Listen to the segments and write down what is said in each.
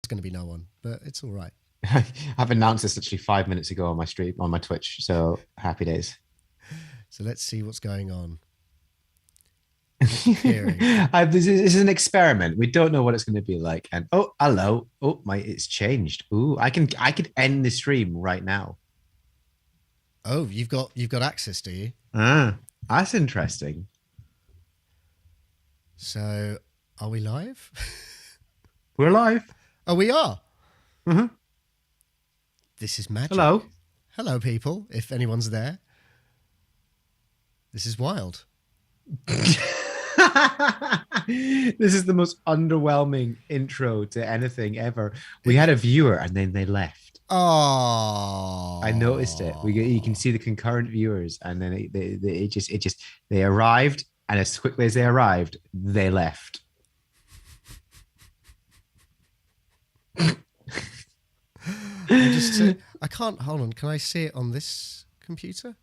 going to be no one, but it's all right. I've announced this literally 5 minutes ago on my stream, on my Twitch. So happy days. So let's see what's going on. This is an experiment. We don't know what it's going to be like. And oh, hello. Oh, it's changed. Ooh, I could end the stream right now. Oh, you've got access, do you? That's interesting. So, are we live? We're live. Oh, we are. Mm-hmm. This is magic. Hello, people. If anyone's there, this is wild. This is the most underwhelming intro to anything ever. We had a viewer and then they left. Oh, I noticed it. You can see the concurrent viewers, and then they arrived, and as quickly as they arrived, they left. I can't. Hold on. Can I see it on this computer?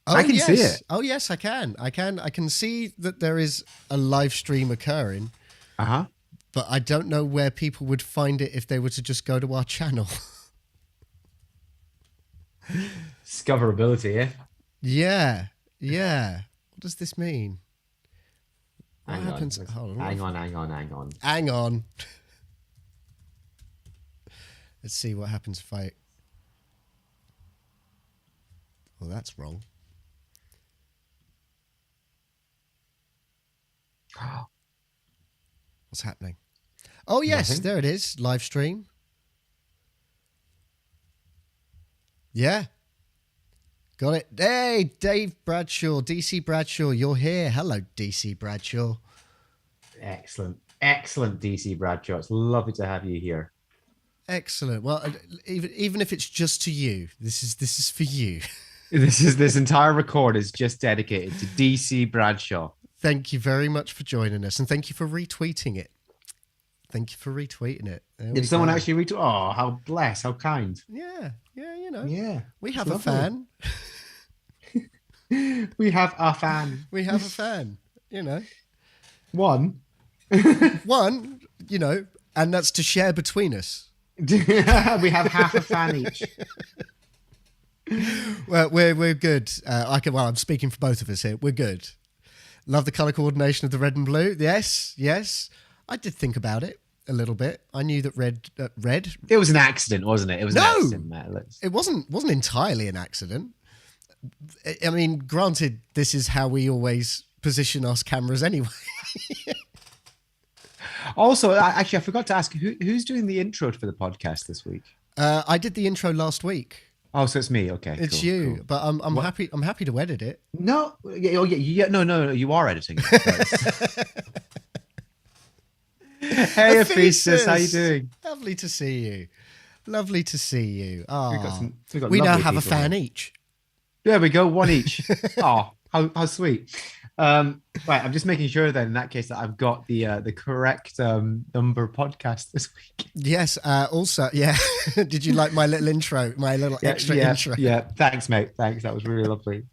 Oh, I can see it. Oh, yes, I can. I can see that there is a live stream occurring. Uh-huh. But I don't know where people would find it if they were to just go to our channel. Discoverability, eh? Yeah. What does this mean? What happens? Hold on. Hang on. Hang on. Let's see what happens if I... Well, that's wrong. What's happening? Oh, yes, Nothing. There it is. Live stream. Yeah. Got it. Hey, Dave Bradshaw, DC Bradshaw, you're here. Hello, DC Bradshaw. Excellent, DC Bradshaw. It's lovely to have you here. Excellent. Well, even if it's just to you, this is for you. This entire record is just dedicated to DC Bradshaw. Thank you very much for joining us, and thank you for retweeting it. Thank you for retweeting it. Did someone actually retweet? Oh, how blessed, how kind. Yeah, you know. Yeah. We have a fan. We have a fan. We have a fan, you know. One, you know, and that's to share between us. We have half a fan each. Well, we're good. I'm speaking for both of us here. We're good. Love the colour coordination of the red and blue. Yes. I did think about it a little bit. I knew that red. It was an accident, wasn't it? It was an accident, Matt. It wasn't entirely an accident. I mean, granted, this is how we always position our cameras anyway. Also, actually, I forgot to ask who's doing the intro for the podcast this week. I did the intro last week. Oh, so it's me. Okay, it's you. Cool. But I'm happy. I'm happy to edit it. No, no, you are editing it. Hey, Ephesus, how you doing? Lovely to see you. Lovely to see you. Oh, we now have a fan each. There we go, one each. Oh, how sweet. Right, I'm just making sure then in that case that I've got the correct number podcast this week. Yes. Also, yeah. Did you like my little intro? My little extra intro? Yeah. Thanks, mate. Thanks. That was really lovely.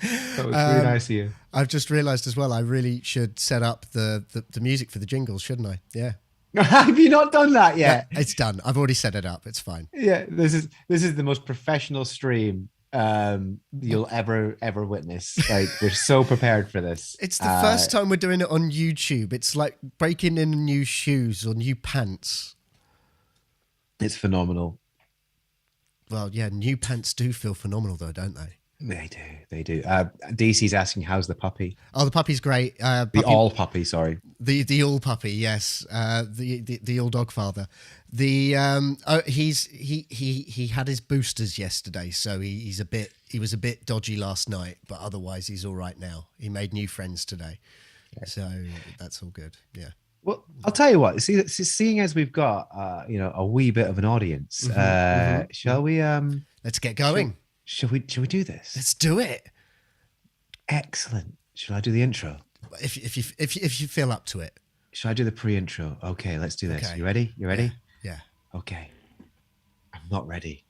That was really nice of you. I've just realised as well. I really should set up the music for the jingles, shouldn't I? Yeah. Have you not done that yet? Yeah, it's done. I've already set it up. It's fine. Yeah. This is the most professional stream you'll ever witness. Like, we're so prepared for this. It's the first time we're doing it on YouTube. It's like breaking in new shoes or new pants. It's phenomenal. Well, yeah, new pants do feel phenomenal though, don't they? They do. DC's asking, how's the puppy? Oh, the puppy's great. The all puppy, sorry. The all puppy, yes. The all dog father. He had his boosters yesterday, so he was a bit dodgy last night, but otherwise he's all right now. He made new friends today, so that's all good. Yeah. Well, I'll tell you what. Seeing as we've got a wee bit of an audience, shall we? Let's get going. Shall we do this? Let's do it. Excellent. Shall I do the intro? If you feel up to it. Shall I do the pre-intro? Okay, let's do this. Okay. You ready? Yeah. Okay. I'm not ready.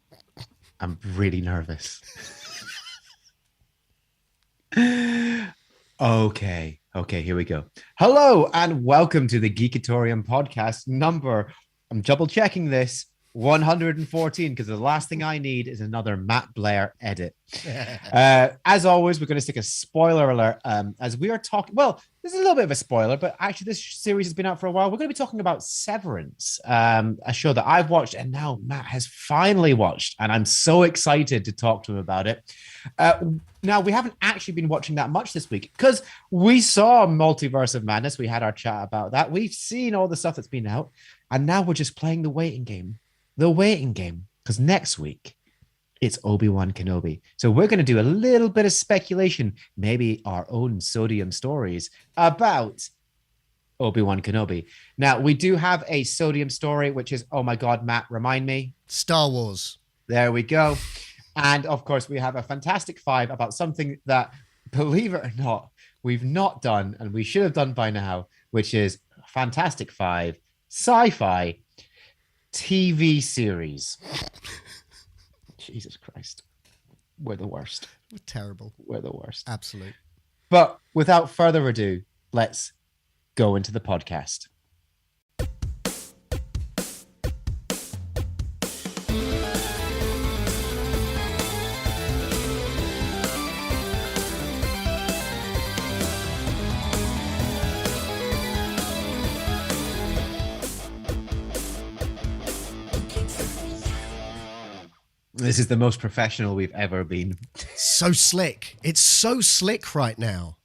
I'm really nervous. Okay. Okay, here we go. Hello and welcome to the Geekatorium podcast number. I'm double checking this 114 because the last thing I need is another Matt Blair edit. As always, we're going to stick a spoiler alert as we are talking. Well, this is a little bit of a spoiler, but actually, this series has been out for a while. We're going to be talking about Severance, a show that I've watched and now Matt has finally watched, and I'm so excited to talk to him about it. Now, we haven't actually been watching that much this week because we saw Multiverse of Madness. We had our chat about that. We've seen all the stuff that's been out, and now we're just playing the waiting game. The waiting game, because next week it's Obi-Wan Kenobi. So we're going to do a little bit of speculation, maybe our own sodium stories about Obi-Wan Kenobi. Now, we do have a sodium story, which is, oh my God, Matt, remind me. Star Wars. There we go. And of course, we have a Fantastic Five about something that, believe it or not, we've not done and we should have done by now, which is Fantastic Five sci-fi TV series. Jesus Christ. We're the worst. We're terrible. We're the worst. Absolute. But without further ado, let's go into the podcast. This is the most professional we've ever been. So slick. It's so slick right now.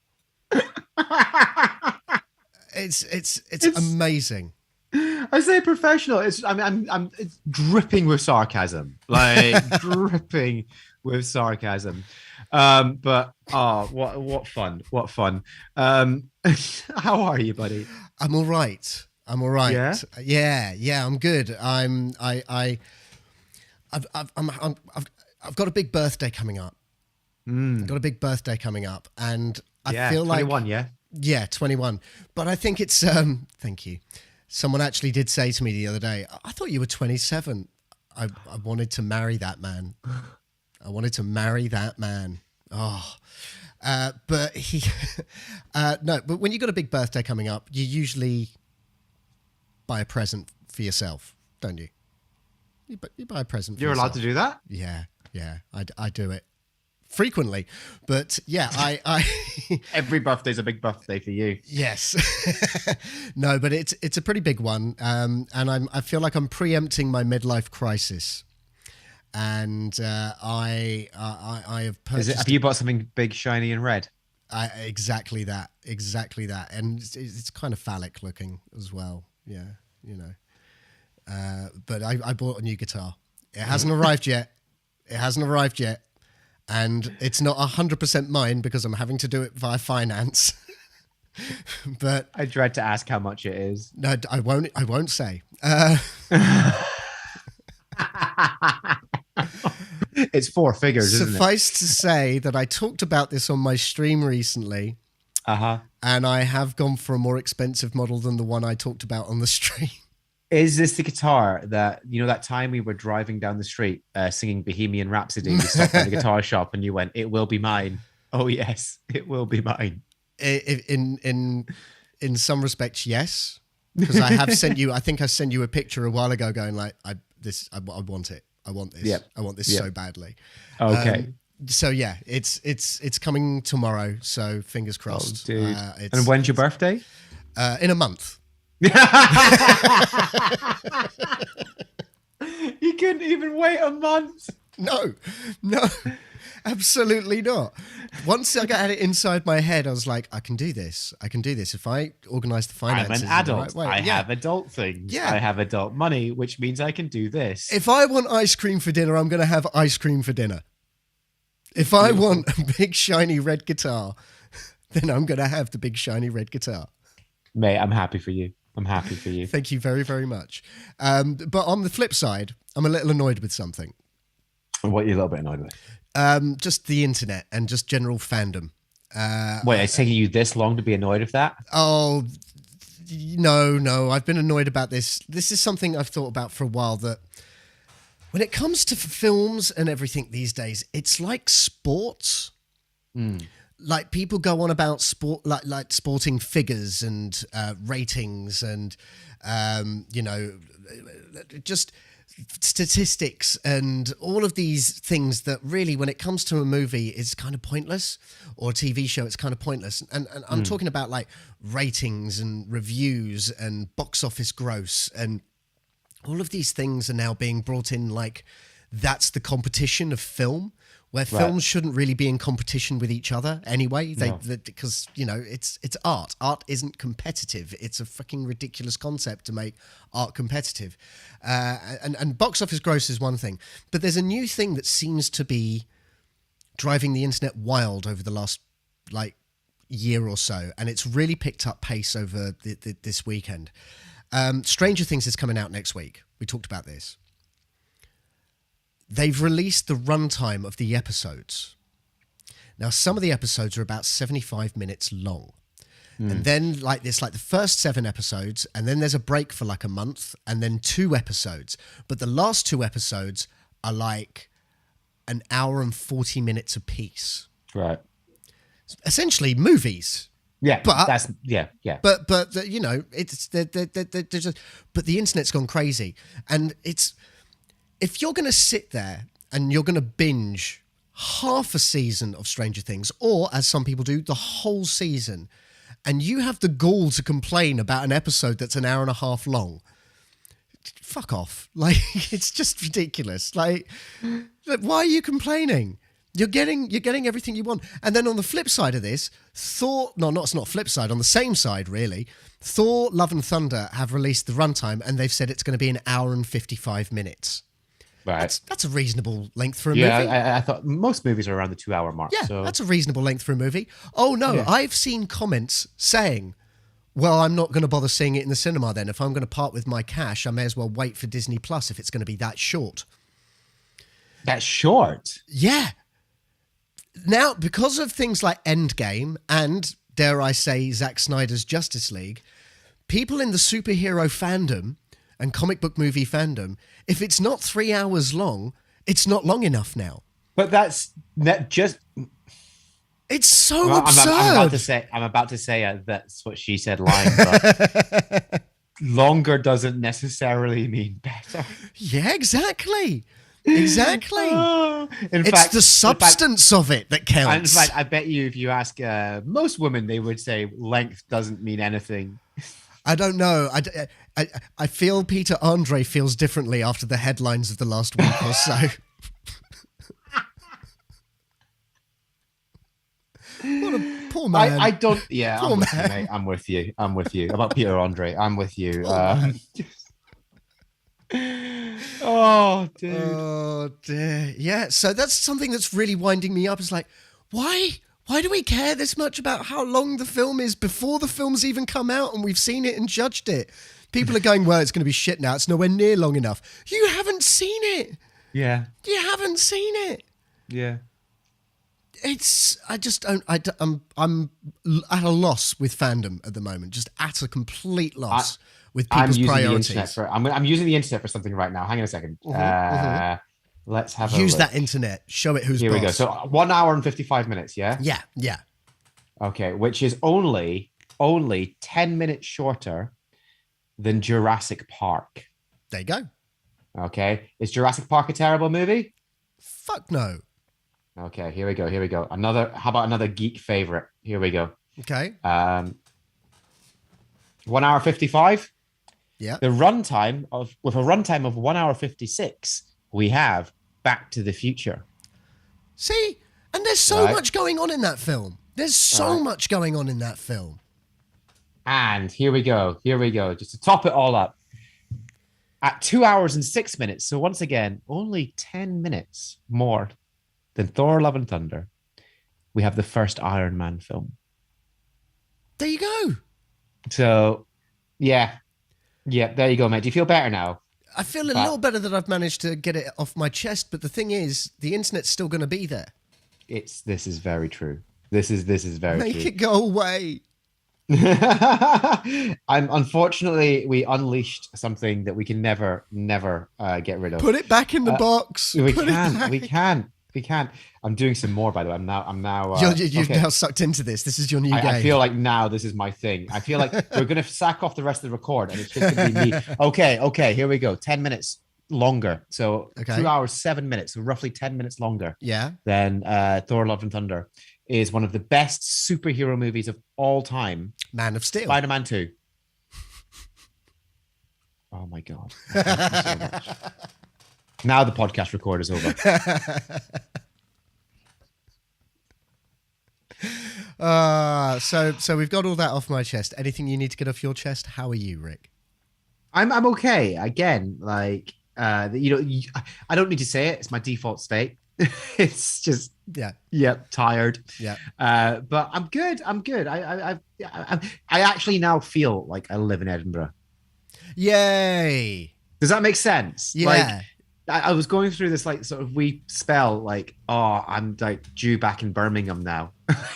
It's amazing. I say professional. It's it's dripping with sarcasm. Like dripping with sarcasm. But what fun. What fun. How are you, buddy? I'm all right. Yeah, I'm good. I've got a big birthday coming up. I've got a big birthday coming up, and I feel like 21, yeah, 21. But I think it's thank you. Someone actually did say to me the other day, I thought you were 27. I wanted to marry that man. Oh, but he no. But when you got a big birthday coming up, you usually buy a present for yourself, don't you? You buy a present for You're yourself. allowed to do that? Yeah. I do it frequently. But yeah, I Every birthday's a big birthday for you. Yes. No, but it's a pretty big one. And I feel like I'm preempting my midlife crisis. And I have purchased. Have you bought something big, shiny, and red? Exactly that. And it's kind of phallic looking as well. Yeah, you know. But I bought a new guitar. It hasn't arrived yet. And it's not 100% mine because I'm having to do it via finance. But I dread to ask how much it is. No, I won't say. It's four figures, isn't it? Suffice to say that I talked about this on my stream recently. And I have gone for a more expensive model than the one I talked about on the stream. Is this the guitar that, that time we were driving down the street singing Bohemian Rhapsody, you stopped at the guitar shop and you went, "It will be mine." Oh, yes, it will be mine. In some respects, yes. Because I have sent you, I think I sent you a picture a while ago going like, I want it. I want this. Yep. I want this so badly. Okay. So yeah, it's coming tomorrow. So fingers crossed. Oh, dude. And when's your birthday? In a month. You couldn't even wait a month. No, absolutely not. Once I got it inside my head, I was like, I can do this. If I organise the finances. I'm an adult. Right way, I have adult things. Yeah. I have adult money, which means I can do this. If I want ice cream for dinner, I'm going to have ice cream for dinner. If I want a big shiny red guitar, then I'm going to have the big shiny red guitar. Mate, I'm happy for you. Thank you very, very much. But on the flip side, I'm a little annoyed with something. What are you a little bit annoyed with? Just the internet and just general fandom. Wait, it's taking you this long to be annoyed with that? Oh, no. I've been annoyed about this. This is something I've thought about for a while, that when it comes to films and everything these days, it's like sports. like people go on about sport, like sporting figures and ratings and just statistics and all of these things that really, when it comes to a movie, is kind of pointless, or a TV show, it's kind of pointless. And I'm talking about like ratings and reviews and box office gross, and all of these things are now being brought in like that's the competition of film, where films shouldn't really be in competition with each other anyway. Because it's art. Art isn't competitive. It's a fucking ridiculous concept to make art competitive. And box office gross is one thing, but there's a new thing that seems to be driving the internet wild over the last like year or so, and it's really picked up pace over this weekend. Stranger Things is coming out next week. We talked about this. They've released the runtime of the episodes. Now, some of the episodes are about 75 minutes long. And then like the first 7 episodes, and then there's a break for like a month, and then 2 episodes. But the last 2 episodes are like an hour and 40 minutes apiece. Right. Essentially movies. Yeah, but that's yeah. But it's but the internet's gone crazy, and it's, if you're going to sit there and you're going to binge half a season of Stranger Things, or as some people do, the whole season, and you have the gall to complain about an episode that's an hour and a half long, fuck off. Like, it's just ridiculous. Like, why are you complaining? You're getting everything you want. And then on the flip side of this, it's not flip side, on the same side, really, Thor, Love and Thunder have released the runtime, and they've said it's going to be an hour and 55 minutes. Right. That's a reasonable length for a movie. Yeah, I thought most movies are around the 2-hour mark. Yeah, so. that's a reasonable length for a movie. Oh, no, yeah. I've seen comments saying, well, I'm not going to bother seeing it in the cinema then. If I'm going to part with my cash, I may as well wait for Disney Plus if it's going to be that short. That short? Yeah. Now, because of things like Endgame and, dare I say, Zack Snyder's Justice League, people in the superhero fandom and comic book movie fandom, if it's not 3 hours long, it's not long enough now. But that's just... It's so absurd. I'm about to say that's what she said line, but longer doesn't necessarily mean better. Yeah, exactly. Exactly. In it's fact, the substance of it that counts. In fact, I bet you if you ask most women, they would say length doesn't mean anything. I don't know. I feel Peter Andre feels differently after the headlines of the last week or so. What a poor man. I don't. Yeah, poor I'm with you, mate. I'm with you. About Peter Andre, I'm with you. Oh, dude. Oh, dear. Yeah, so that's something that's really winding me up. It's like, why do we care this much about how long the film is before the film's even come out and we've seen it and judged it? People are going, well, it's going to be shit now. It's nowhere near long enough. You haven't seen it. Yeah. You haven't seen it. Yeah. I'm at a loss with fandom at the moment. Just at a complete loss with people's priorities. I'm using the internet for something right now. Hang on a second. Let's have use that internet. Show it who's Here boss. We go. So 1 hour and 55 minutes, yeah? Yeah. Okay, which is only 10 minutes shorter than Jurassic Park. There you go. Okay. Is Jurassic Park a terrible movie? Fuck no. Okay, here we go. How about another geek favorite? Here we go. Okay. 1 hour 55. Yeah. With a runtime of 1 hour 56, we have Back to the Future. See? And there's so much going on in that film. There's so much going on in that film. And here we go. Just to top it all up. At 2 hours and 6 minutes, so once again, only 10 minutes more than Thor, Love and Thunder, we have the first Iron Man film. There you go. So, yeah, there you go, mate. Do you feel better now? I feel a little better that I've managed to get it off my chest, but the thing is, the internet's still going to be there. This is very true. This is very true. Make it go away. Unfortunately, we unleashed something that we can never get rid of. Put it back in the box. We can. We can't. I'm doing some more, by the way. I'm now. You've okay. now sucked into this. This is your new game. I feel like now this is my thing. I feel like we're going to sack off the rest of the record and it's just going to be me. Okay, here we go. 10 minutes longer. So 2 hours, 7 minutes, so roughly 10 minutes longer than Thor Love and Thunder is one of the best superhero movies of all time. Man of Steel. Spider-Man 2. Oh my God. Thank you so much. Now the podcast record is over. So we've got all that off my chest. Anything you need to get off your chest? How are you, Rick? I'm okay. Again, like I don't need to say it. It's my default state. It's just tired. But I'm good. I actually now feel like I live in Edinburgh. Yay! Does that make sense? Yeah. Like, I was going through this like sort of wee spell, like, oh, I'm like due back in Birmingham now.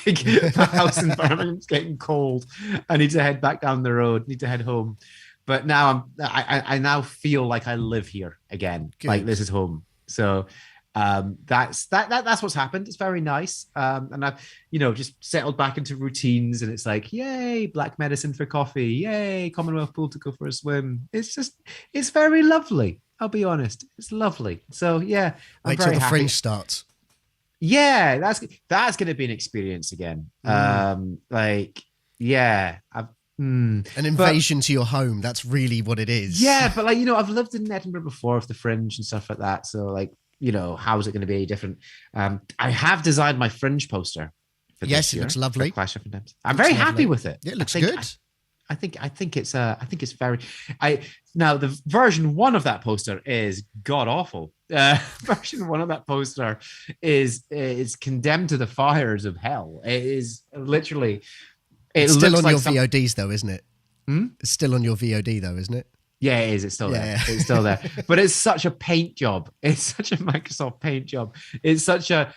Like, my house in Birmingham's getting cold. I need to head back down the road. Need to head home. But now I now feel like I live here again. Good. Like this is home. So that's what's happened. It's very nice. And I've just settled back into routines, and it's like, yay, black medicine for coffee, yay, Commonwealth pool to go for a swim. It's very lovely. I'll be honest, it's lovely. So yeah, wait till the Fringe starts. Yeah, that's going to be an experience again. An invasion to your home. That's really what it is. Yeah, but like I've lived in Edinburgh before with the Fringe and stuff like that. So like how is it going to be any different? I have designed my Fringe poster. For this year, it looks lovely. I'm very happy with it. Yeah, it looks good. I think it's very. Now the version 1 of that poster is god awful. Version 1 of that poster is condemned to the fires of hell. It is literally. It's still on your VODs though, isn't it? It's still on your VOD though, isn't it? Yeah, it is. It's still there. It's still there. But it's such a paint job. It's such a Microsoft paint job. It's such a.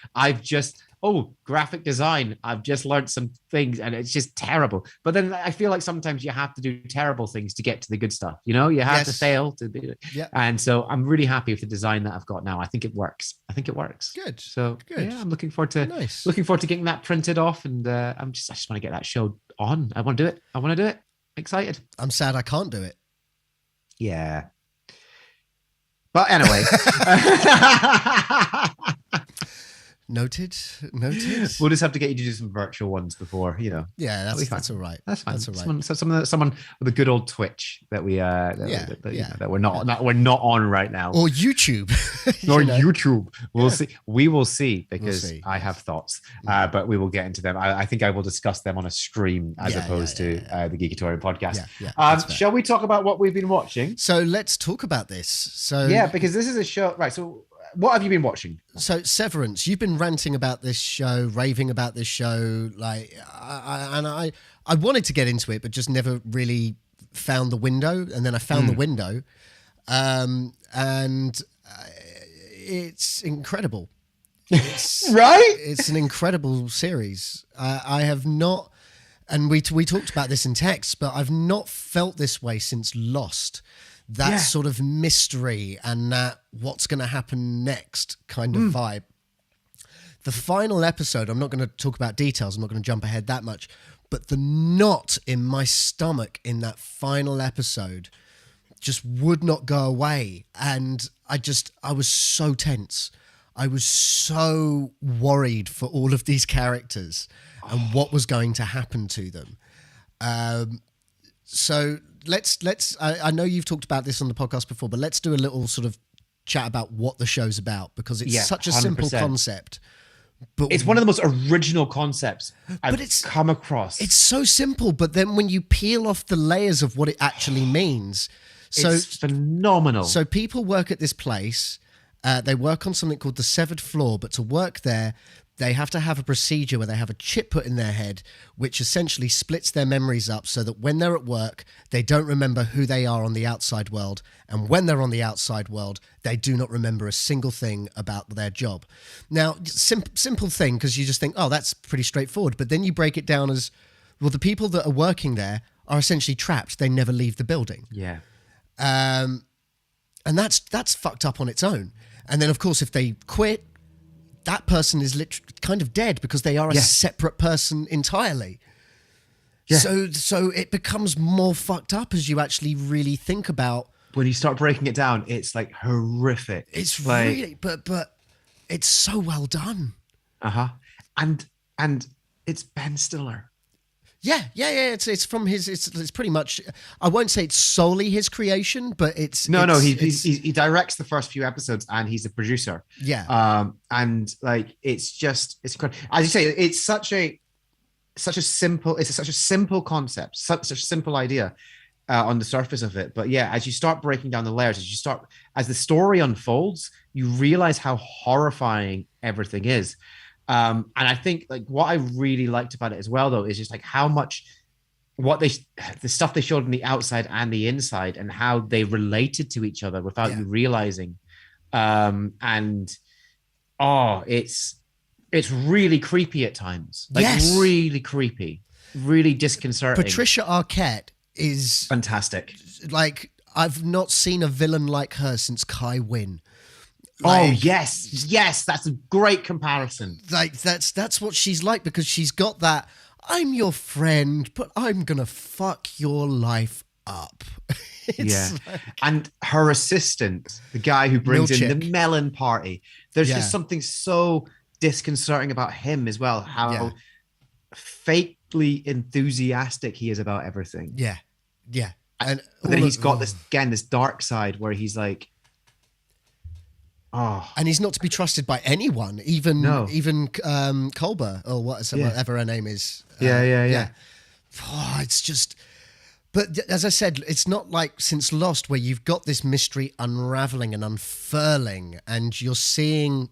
Graphic design. I've just learned some things and it's just terrible. But then I feel like sometimes you have to do terrible things to get to the good stuff. You have to fail to be. Yeah. And so I'm really happy with the design that I've got now. I think it works. Good. So good. Yeah, I'm looking forward to getting that printed off, and I just want to get that show on. I want to do it. Excited. I'm sad I can't do it. Yeah. But anyway. Noted. We'll just have to get you to do some virtual ones before, Yeah, that's all right. That's fine. That's all right. Someone with a good old Twitch that we that we're not on right now, or YouTube, YouTube. We'll see. We will see because I have thoughts, but we will get into them. I think I will discuss them on a stream as opposed to the Geekatorium podcast. Shall we talk about what we've been watching? So let's talk about this. So because this is a show, right? So. What have you been watching? So Severance, you've been ranting about this show, raving about this show. Like, I wanted to get into it, but just never really found the window. And then I found the window, and it's incredible. It's, right? It's an incredible series. I have not, and we talked about this in text, but I've not felt this way since Lost. That sort of mystery and that what's going to happen next kind of vibe. The final episode, I'm not going to talk about details. I'm not going to jump ahead that much. But the knot in my stomach in that final episode just would not go away. And I was so tense. I was so worried for all of these characters and what was going to happen to them. So let's I know you've talked about this on the podcast before, but let's do a little sort of chat about what the show's about, because it's such a 100%. Simple concept. But it's one of the most original concepts I've come across. It's so simple, but then when you peel off the layers of what it actually means, it's phenomenal. So people work at this place. They work on something called the severed floor, but to work there, they have to have a procedure where they have a chip put in their head, which essentially splits their memories up so that when they're at work, they don't remember who they are on the outside world. And when they're on the outside world, they do not remember a single thing about their job. Now, simple thing, because you just think, oh, that's pretty straightforward. But then you break it down as, well, the people that are working there are essentially trapped. They never leave the building. Yeah. And that's fucked up on its own. And then, of course, if they quit, that person is literally kind of dead because they are a separate person entirely. Yeah. So it becomes more fucked up as you actually really think about. When you start breaking it down, it's like horrific. It's like, really, but it's so well done. And it's Ben Stiller. Yeah. It's from his. It's pretty much. I won't say it's solely his creation, but it's he directs the first few episodes and he's a producer. Yeah. And like it's incredible. As you say, it's such a simple concept, such a simple idea on the surface of it. But yeah, as you start breaking down the layers, as the story unfolds, you realize how horrifying everything is. And I think like what I really liked about it as well, though, is just like how much the stuff they showed on the outside and the inside and how they related to each other without you realizing. It's really creepy at times. Like really creepy, really disconcerting. Patricia Arquette is fantastic. Like I've not seen a villain like her since Kai Wynn. Like, yes, that's a great comparison. Like that's what she's like, because she's got that I'm your friend, but I'm gonna fuck your life up. And her assistant, the guy who brings in the melon party, there's just something so disconcerting about him as well, how fakely enthusiastic he is about everything. And then he's got this dark side where he's like, and he's not to be trusted by anyone, even Culber or whatever her name is. It's just, but as I said, it's not like since Lost where you've got this mystery unraveling and unfurling, and you're seeing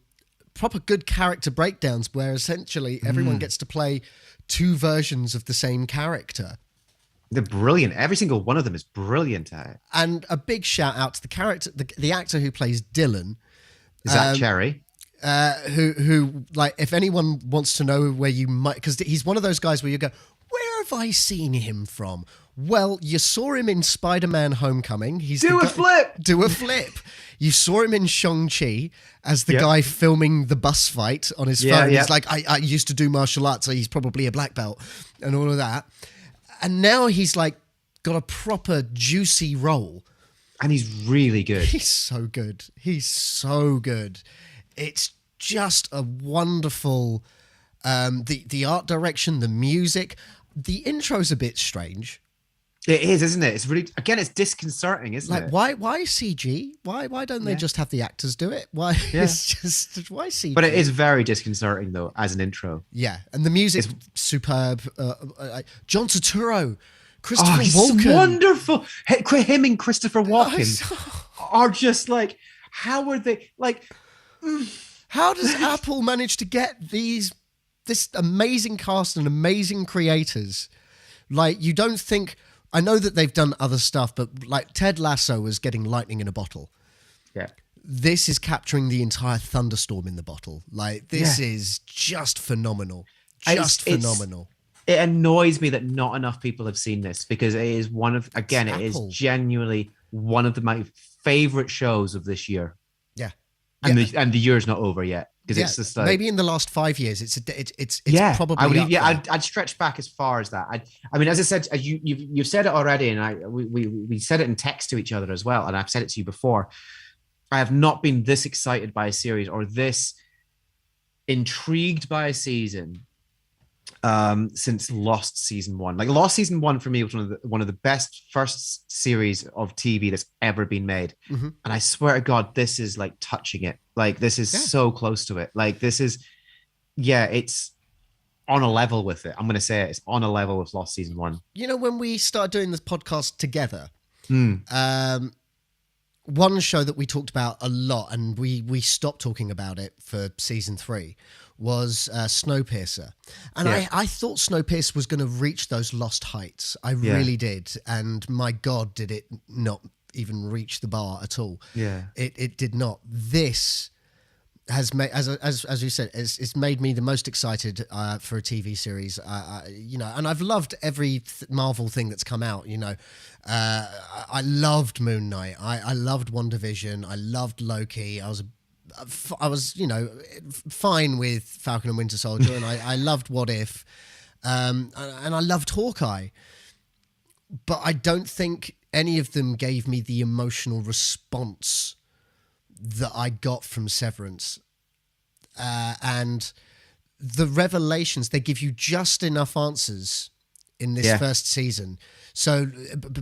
proper good character breakdowns where essentially everyone gets to play two versions of the same character. They're brilliant. Every single one of them is brilliant at it. And a big shout out to the character, the actor who plays Dylan. Zach Cherry. Who like, if anyone wants to know where you might, because he's one of those guys where you go, where have I seen him from? Well, you saw him in Spider-Man Homecoming. Do a flip. You saw him in Shang-Chi as the guy filming the bus fight on his phone. He's like, I used to do martial arts, so he's probably a black belt and all of that. And now he's like got a proper juicy role. And he's really good. He's so good. It's just a wonderful, the art direction, the music. The intro's a bit strange. It is, isn't it? It's really, again, it's disconcerting, isn't it? Why CG? Why don't they just have the actors do it? Why CG? But it is very disconcerting though, as an intro. Yeah, and the music's superb. John Turturro, Christopher Walken, he's wonderful. Him and Christopher Walken are just like, how are they like? How does Apple manage to get this amazing cast and amazing creators? Like, you don't think. I know that they've done other stuff, but like Ted Lasso was getting lightning in a bottle. Yeah. This is capturing the entire thunderstorm in the bottle. Like, this is just phenomenal. Phenomenal. It annoys me that not enough people have seen this, because it is it is genuinely one of my favorite shows of this year. Yeah. And the year's not over yet. Because it's just like, maybe in the last 5 years, it's probably. I'd stretch back as far as that. I mean, as I said, you've said it already, and we said it in text to each other as well, and I've said it to you before. I have not been this excited by a series or this intrigued by a season since Lost season 1. Like, Lost season 1 for me was one of the best first series of TV that's ever been made. Mm-hmm. And I swear to God, this is like touching it. Like, this is so close to it. Like, this is, it's on a level with it. I'm going to say it's on a level with Lost season 1. You know, when we started doing this podcast together, one show that we talked about a lot, and we stopped talking about it for season 3, was Snowpiercer. And I thought Snowpiercer was going to reach those lost heights. I really did. And my God, did it not even reach the bar at all. Yeah. It did not. This has made, as you said, it's made me the most excited for a TV series. And I've loved every Marvel thing that's come out. I loved Moon Knight. I loved WandaVision. I loved Loki. I was a I was, fine with Falcon and Winter Soldier, and I loved What If, and I loved Hawkeye, but I don't think any of them gave me the emotional response that I got from Severance, and the revelations. They give you just enough answers in this first season. So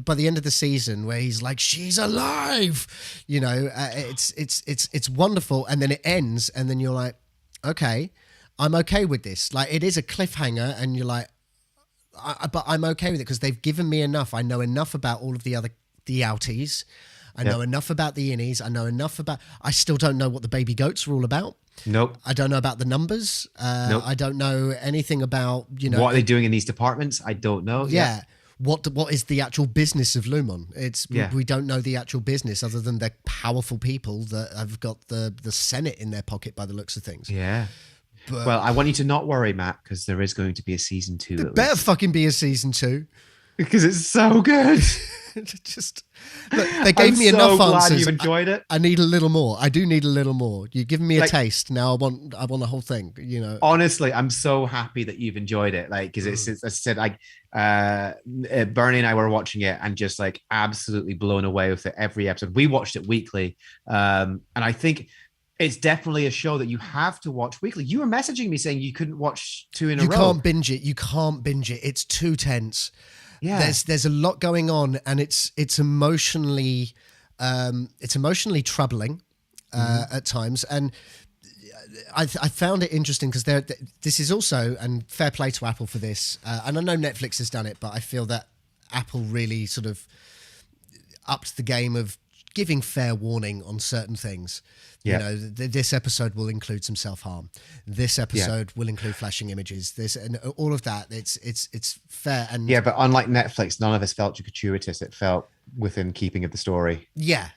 by the end of the season, where he's like, "She's alive," it's wonderful, and then it ends, and then you're like, "Okay, I'm okay with this." Like, it is a cliffhanger, and you're like, "But I'm okay with it because they've given me enough. I know enough about all of the outies. I know enough about the innies. I know enough about. I still don't know what the baby goats are all about. Nope. I don't know about the numbers. Nope. I don't know anything about what are they doing in these departments. I don't know. Yeah. What is the actual business of Lumon? We don't know the actual business other than they're powerful people that have got the Senate in their pocket by the looks of things. Yeah. But, well, I want you to not worry, Matt, because there is going to be a season 2. There better fucking be a season 2. Because it's so good. Just look, they gave me enough glad answers. You've enjoyed it. I need a little more. I do need a little more. You've given me a taste. Now I want the whole thing. Honestly, I'm so happy that you've enjoyed it. Like, because it's as I said, like Bernie and I were watching it and just like absolutely blown away with it every episode. We watched it weekly, and I think it's definitely a show that you have to watch weekly. You were messaging me saying you couldn't watch 2 in a row. You can't binge it. You can't binge it. It's too tense. Yeah. There's a lot going on, and it's emotionally troubling at times. And I found it interesting because this is also, and fair play to Apple for this. And I know Netflix has done it, but I feel that Apple really sort of upped the game of giving fair warning on certain things. Yeah. This episode will include some self-harm. This episode will include flashing images. This and all of that. It's fair. And but unlike Netflix, none of us felt gratuitous. It felt within keeping of the story. Yeah,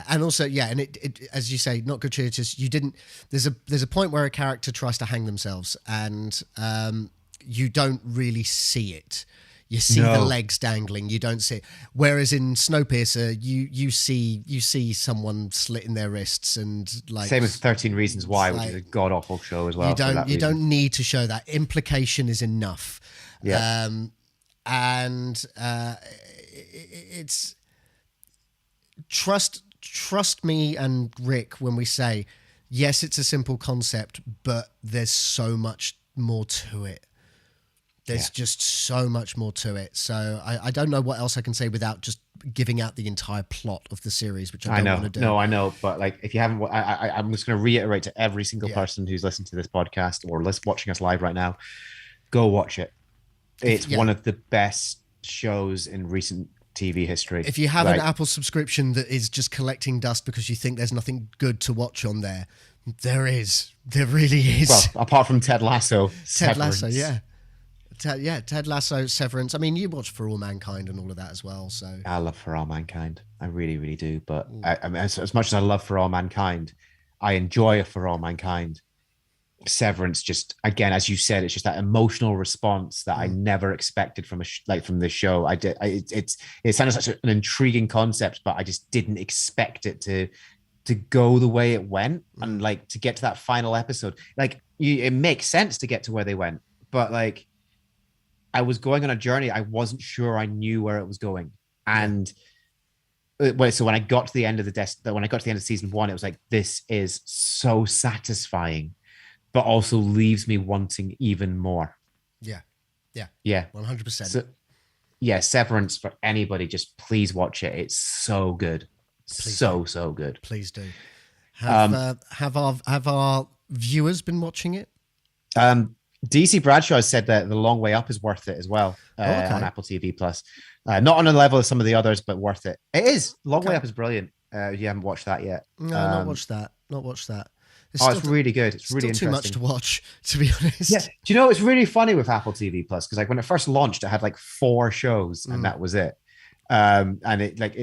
and also and it as you say, not gratuitous. You didn't. There's a point where a character tries to hang themselves, and you don't really see it. You see the legs dangling. You don't see it. Whereas in Snowpiercer, you see someone slitting their wrists and like. Same as 13 Reasons Why, which is a god awful show as well. You don't need to show that. Implication is enough. Yeah. It's trust me and Rick when we say yes, it's a simple concept, but there's so much more to it. There's just so much more to it. So I don't know what else I can say without just giving out the entire plot of the series, which I don't want to do. No, I know. But like, if you haven't, I'm just going to reiterate to every single person who's listened to this podcast or watching us live right now, go watch it. It's one of the best shows in recent TV history. If you have an Apple subscription that is just collecting dust because you think there's nothing good to watch on there, there is. There really is. Well, apart from Ted Lasso. Ted Lasso, yeah. Ted Lasso, Severance. I mean, you watch For All Mankind and all of that as well. So I love For All Mankind. I really, really do. But I mean, as much as I love For All Mankind, I enjoy For All Mankind. Severance, just again, as you said, it's just that emotional response that I never expected from from the show. It sounded such an intriguing concept, but I just didn't expect it to go the way it went, and like to get to that final episode. Like it makes sense to get to where they went, but like. I was going on a journey. I wasn't sure I knew where it was going. And so when I got to the end of when I got to the end of season 1, it was like, this is so satisfying, but also leaves me wanting even more. Yeah. 100%. So, Severance for anybody, just please watch it. It's so good. So good. Please do. Have our viewers been watching it? DC Bradshaw has said that The Long Way Up is worth it as well on Apple TV Plus. Not on a level of some of the others, but worth it. It is. Long Way Up is brilliant. If you haven't watched that yet. No, not watched that. It's really good. It's really interesting. Too much to watch, to be honest. Yeah. Do you know it's really funny with Apple TV Plus? Because like when it first launched, it had like 4 shows and that was it. And it like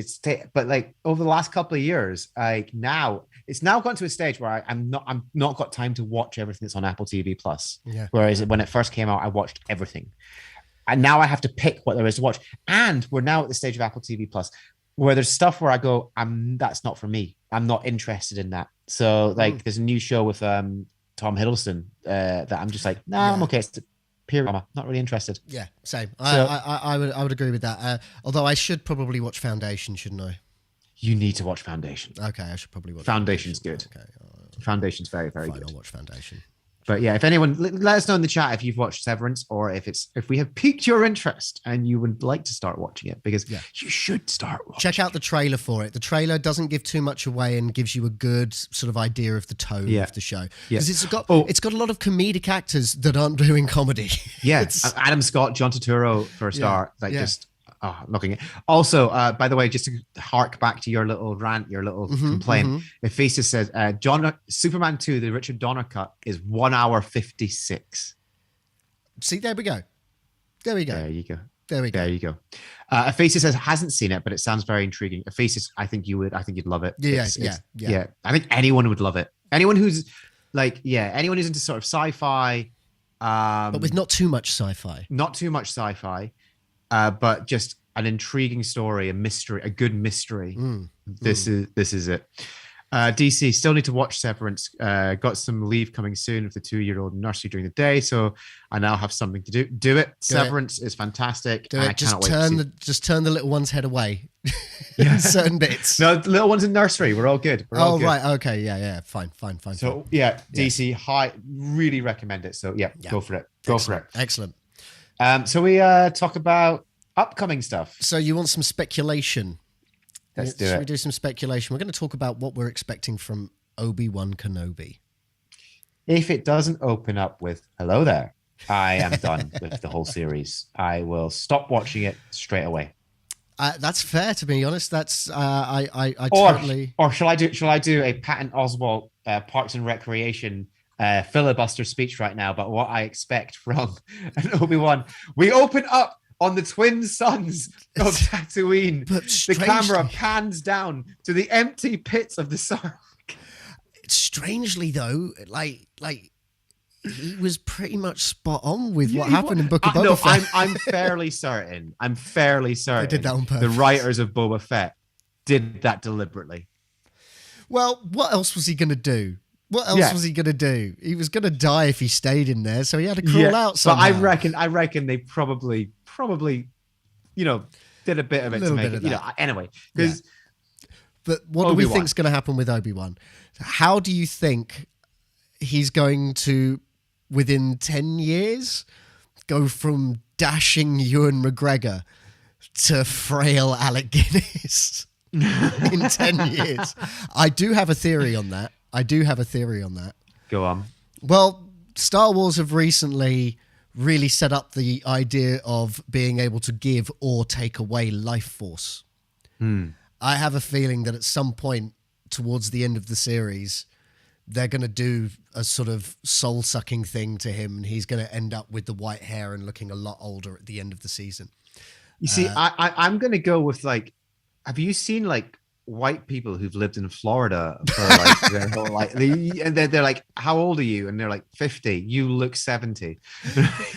but like over the last couple of years, like now it's now gotten to a stage where I'm not got time to watch everything that's on Apple TV Plus. Yeah. Whereas when it first came out, I watched everything, and now I have to pick what there is to watch. And we're now at the stage of Apple TV Plus where there's stuff where I go, that's not for me. I'm not interested in that. So like, there's a new show with Tom Hiddleston that I'm just like, nah, I'm okay. It's pure drama. Not really interested. Yeah, same. So, I would agree with that. Although I should probably watch Foundation, shouldn't I? you need to watch Foundation. Okay, I should probably watch Foundation's good. Okay, Foundation's very, very fine, good. I'll watch Foundation. But yeah, if anyone, let us know in the chat if you've watched Severance or if we have piqued your interest and you would like to start watching it, because you should start watching. Check out the trailer for it. The trailer doesn't give too much away and gives you a good sort of idea of the tone of the show, because it's got a lot of comedic actors that aren't doing comedy. Yeah, Adam Scott, John Turturro for a start, just looking at. Also, by the way, just to hark back to your little rant, your little complaint, Ephesus says Superman 2, the Richard Donner cut, is 1 hour 56. See, there we go. There you go. Ephesus says hasn't seen it, but it sounds very intriguing. Ephesus, I think you'd love it. Yeah. I think anyone would love it. Anyone who's anyone who's into sort of sci-fi, but with not too much sci-fi. Not too much sci-fi. But just an intriguing story, a mystery, a good mystery. This is it. DC, still need to watch Severance. Got some leave coming soon with the 2-year-old nursery during the day, so I now have something to do. Do it. Severance is fantastic. Do it. Just turn the little one's head away. Certain bits. No, the little one's in nursery. We're all good. All good. Right. Okay. Yeah. Fine. So DC, really recommend it. So go for it. Excellent. So we talk about upcoming stuff. So you want some speculation? Let's do it. Should we do some speculation? We're going to talk about what we're expecting from Obi-Wan Kenobi. If it doesn't open up with "Hello there," I am done with the whole series. I will stop watching it straight away. That's fair, to be honest. That's I totally. Or shall I do a Patton Oswalt Parks and Recreation filibuster speech right now? But what I expect from an Obi-Wan, we open up on the twin suns of Tatooine. But the camera pans down to the empty pits of the Sarlacc. Strangely, though, like he was pretty much spot on with what happened in Book of Boba Fett. I'm fairly certain. They did that on purpose. The writers of Boba Fett did that deliberately. Well, what else was he going to do? Was he going to do? He was going to die if he stayed in there, so he had to crawl out somehow. But I reckon they probably, did a bit of it to make it, anyway. Because, but what do we think is going to happen with Obi-Wan? How do you think he's going to, within 10 years, go from dashing Ewan McGregor to frail Alec Guinness in 10 years? I do have a theory on that. Go on. Well, Star Wars have recently really set up the idea of being able to give or take away life force. I have a feeling that at some point towards the end of the series, they're going to do a sort of soul-sucking thing to him, and he's going to end up with the white hair and looking a lot older at the end of the season. You see, I'm going to go with have you seen white people who've lived in Florida for their whole life, and they're like, how old are you? And they're like 50. You look 70.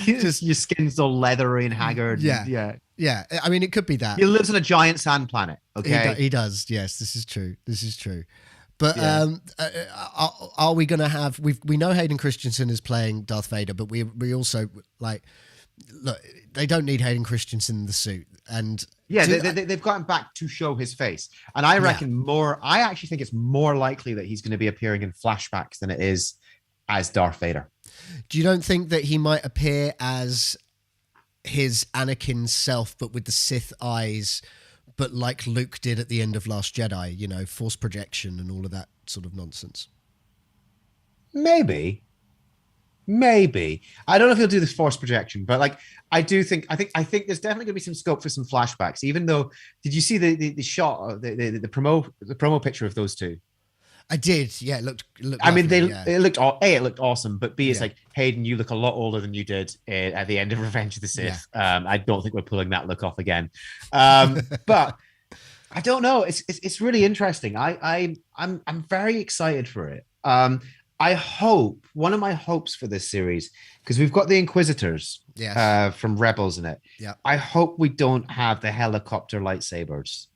Just your skin's all leathery and haggard. Yeah. I mean, it could be that he lives on a giant sand planet. Okay, he does. Yes, this is true. But are we going to have? We know Hayden Christensen is playing Darth Vader, but we also look. They don't need Hayden Christensen in the suit, and they've gotten back to show his face, and I reckon I actually think it's more likely that he's going to be appearing in flashbacks than it is as Darth Vader. Do you don't think that he might appear as his Anakin self, but with the Sith eyes, but like Luke did at the end of Last Jedi? Force projection and all of that sort of nonsense. Maybe. I don't know if he'll do this force projection, but I think there's definitely gonna be some scope for some flashbacks. Even though, did you see the shot, the promo picture of those two? I did. Yeah, it looked I mean, it looked awesome, but B, it's like, Hayden, you look a lot older than you did at the end of Revenge of the Sith. I don't think we're pulling that look off again. But I don't know. It's really interesting. I'm very excited for it. I hope, one of my hopes for this series, because we've got the Inquisitors from Rebels in it. Yeah. I hope we don't have the helicopter lightsabers.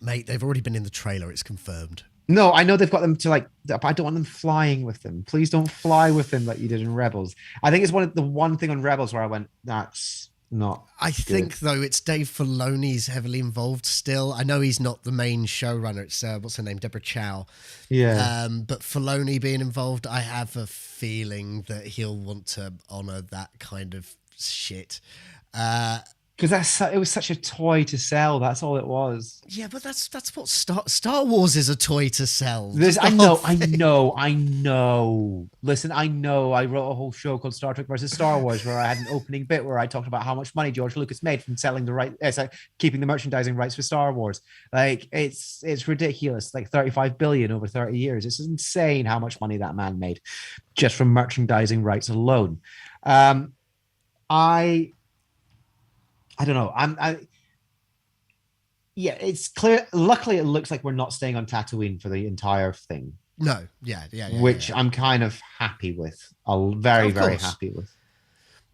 Mate, they've already been in the trailer. It's confirmed. No, I know they've got them to like. I don't want them flying with them. Please don't fly with them like you did in Rebels. I think it's the one thing on Rebels where I went, that's not. I good. think though it's Dave Filoni's heavily involved still. I know he's not the main showrunner. It's what's her name, Deborah Chow. Yeah. But Filoni being involved, I have a feeling that he'll want to honor that kind of shit. Because it was such a toy to sell. That's all it was. Yeah, but that's what Star Wars is, a toy to sell. I know. Listen, I know. I wrote a whole show called Star Trek versus Star Wars where I had an opening bit where I talked about how much money George Lucas made from selling keeping the merchandising rights for Star Wars. Like it's ridiculous. Like 35 billion over 30 years. It's insane how much money that man made just from merchandising rights alone. I don't know. Yeah, it's clear. Luckily, it looks like we're not staying on Tatooine for the entire thing. No, yeah. Which I'm kind of happy with. Very happy with.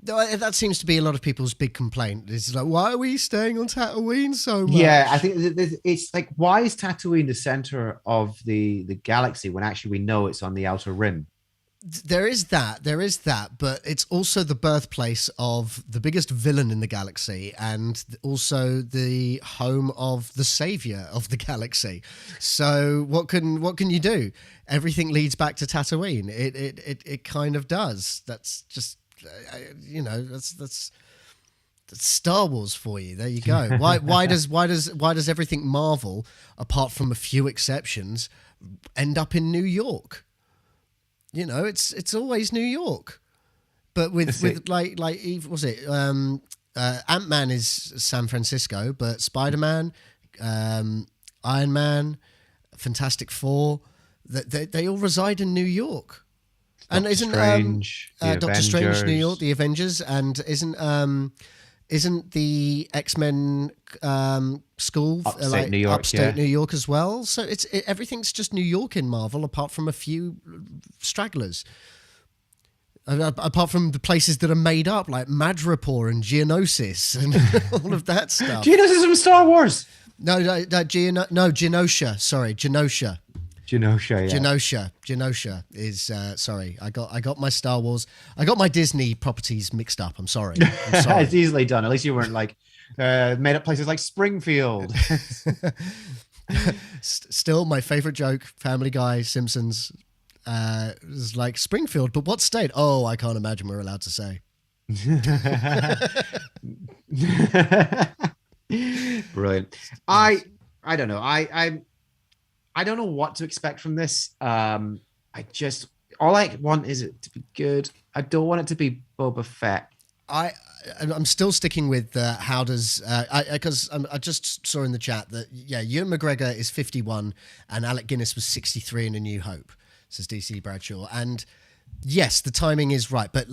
That seems to be a lot of people's big complaint. Is like, why are we staying on Tatooine so much? Yeah, I think it's like, why is Tatooine the center of the galaxy when actually we know it's on the outer rim? There is that, but it's also the birthplace of the biggest villain in the galaxy and also the home of the savior of the galaxy. So what can you do? Everything leads back to Tatooine. It kind of does. That's just, that's Star Wars for you. There you go. Why does everything Marvel, apart from a few exceptions, end up in New York? You know, it's always New York, but with was it Ant-Man is San Francisco, but Spider-Man, Iron Man, Fantastic Four, they all reside in New York. And isn't Doctor Strange New York, the Avengers, and isn't the X-Men school upstate New York, upstate New York as well? So everything's just New York in Marvel, apart from a few stragglers. Apart from the places that are made up, like Madripoor and Geonosis and all of that stuff. Geonosis from Star Wars. Genosha. Sorry, Genosha. Genosha is sorry. I got my Star Wars. I got my Disney properties mixed up. I'm sorry. It's easily done. At least you weren't like made up places like Springfield. Still, my favorite joke: Family Guy, Simpsons, is like Springfield, but what state? Oh, I can't imagine we're allowed to say. Brilliant. I don't know. I don't know what to expect from this. All I want is it to be good. I don't want it to be Boba Fett. I'm still sticking with how does because I just saw in the chat that Ewan McGregor is 51 and Alec Guinness was 63 in A New Hope, says DC Bradshaw, and yes, the timing is right, but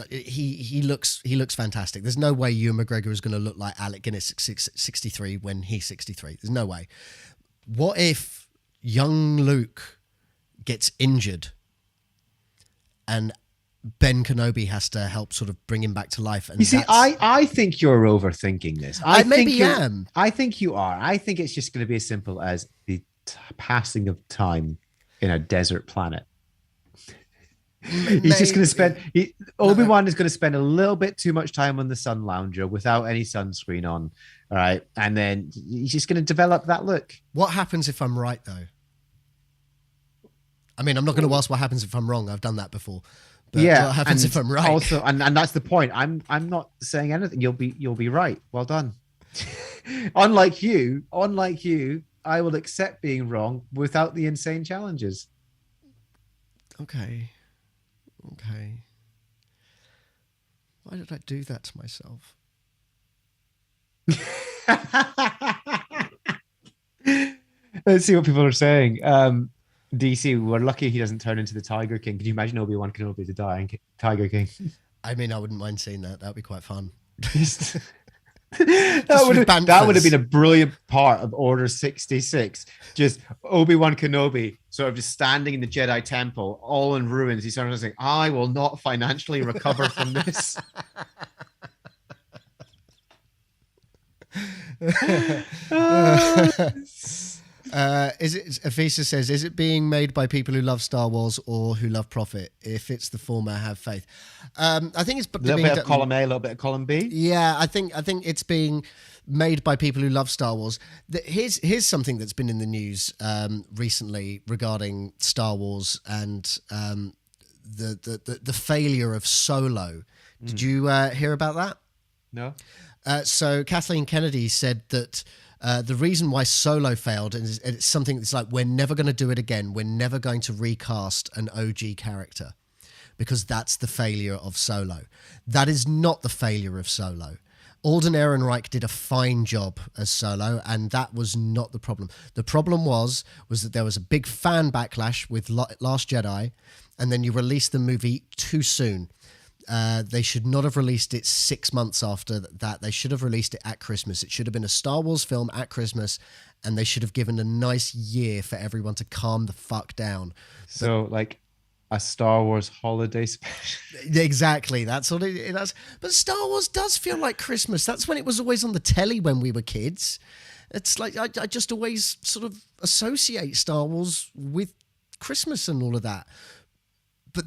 he looks fantastic. There's no way Ewan McGregor is going to look like Alec Guinness 63 when he's 63. There's no way. What if young Luke gets injured and Ben Kenobi has to help sort of bring him back to life? And you see, I think you're overthinking this. I am. I think you are. I think it's just going to be as simple as the passing of time in a desert planet. He's just going to spend. Obi-Wan is going to spend a little bit too much time on the sun lounger without any sunscreen on. All right, and then he's just going to develop that look. What happens if I'm right, though? I mean, I'm not going to ask what happens if I'm wrong. I've done that before. But what happens if I'm right? Also, and that's the point. I'm not saying anything. You'll be right. Well done. Unlike you, I will accept being wrong without the insane challenges. Okay. Why did I do that to myself? Let's see what people are saying. DC, we're lucky he doesn't turn into the Tiger King. Can you imagine Obi-Wan Kenobi the dying Tiger King? I mean, I wouldn't mind seeing that. That'd be quite fun. That would have been a brilliant part of Order 66. Just Obi-Wan Kenobi sort of just standing in the Jedi Temple, all in ruins. He's sort of saying, I will not financially recover from this. Is it? Afisa says, "Is it being made by people who love Star Wars or who love profit? If it's the former, have faith." I think it's A little bit of column A, a little bit of column B. Yeah, I think it's being made by people who love Star Wars. Here's something that's been in the news recently regarding Star Wars and the failure of Solo. Did you hear about that? No. So Kathleen Kennedy said that the reason why Solo failed is it's something that's like, we're never going to do it again. We're never going to recast an OG character because that's the failure of Solo. That is not the failure of Solo. Alden Ehrenreich did a fine job as Solo, and that was not the problem. The problem was that there was a big fan backlash with Last Jedi, and then you released the movie too soon. They should not have released it 6 months after that. They should have released it at Christmas. It should have been a Star Wars film at Christmas, and they should have given a nice year for everyone to calm the fuck down. So, like a Star Wars holiday special. Exactly. That's what it does. But Star Wars does feel like Christmas. That's when it was always on the telly when we were kids. It's like I just always sort of associate Star Wars with Christmas and all of that. But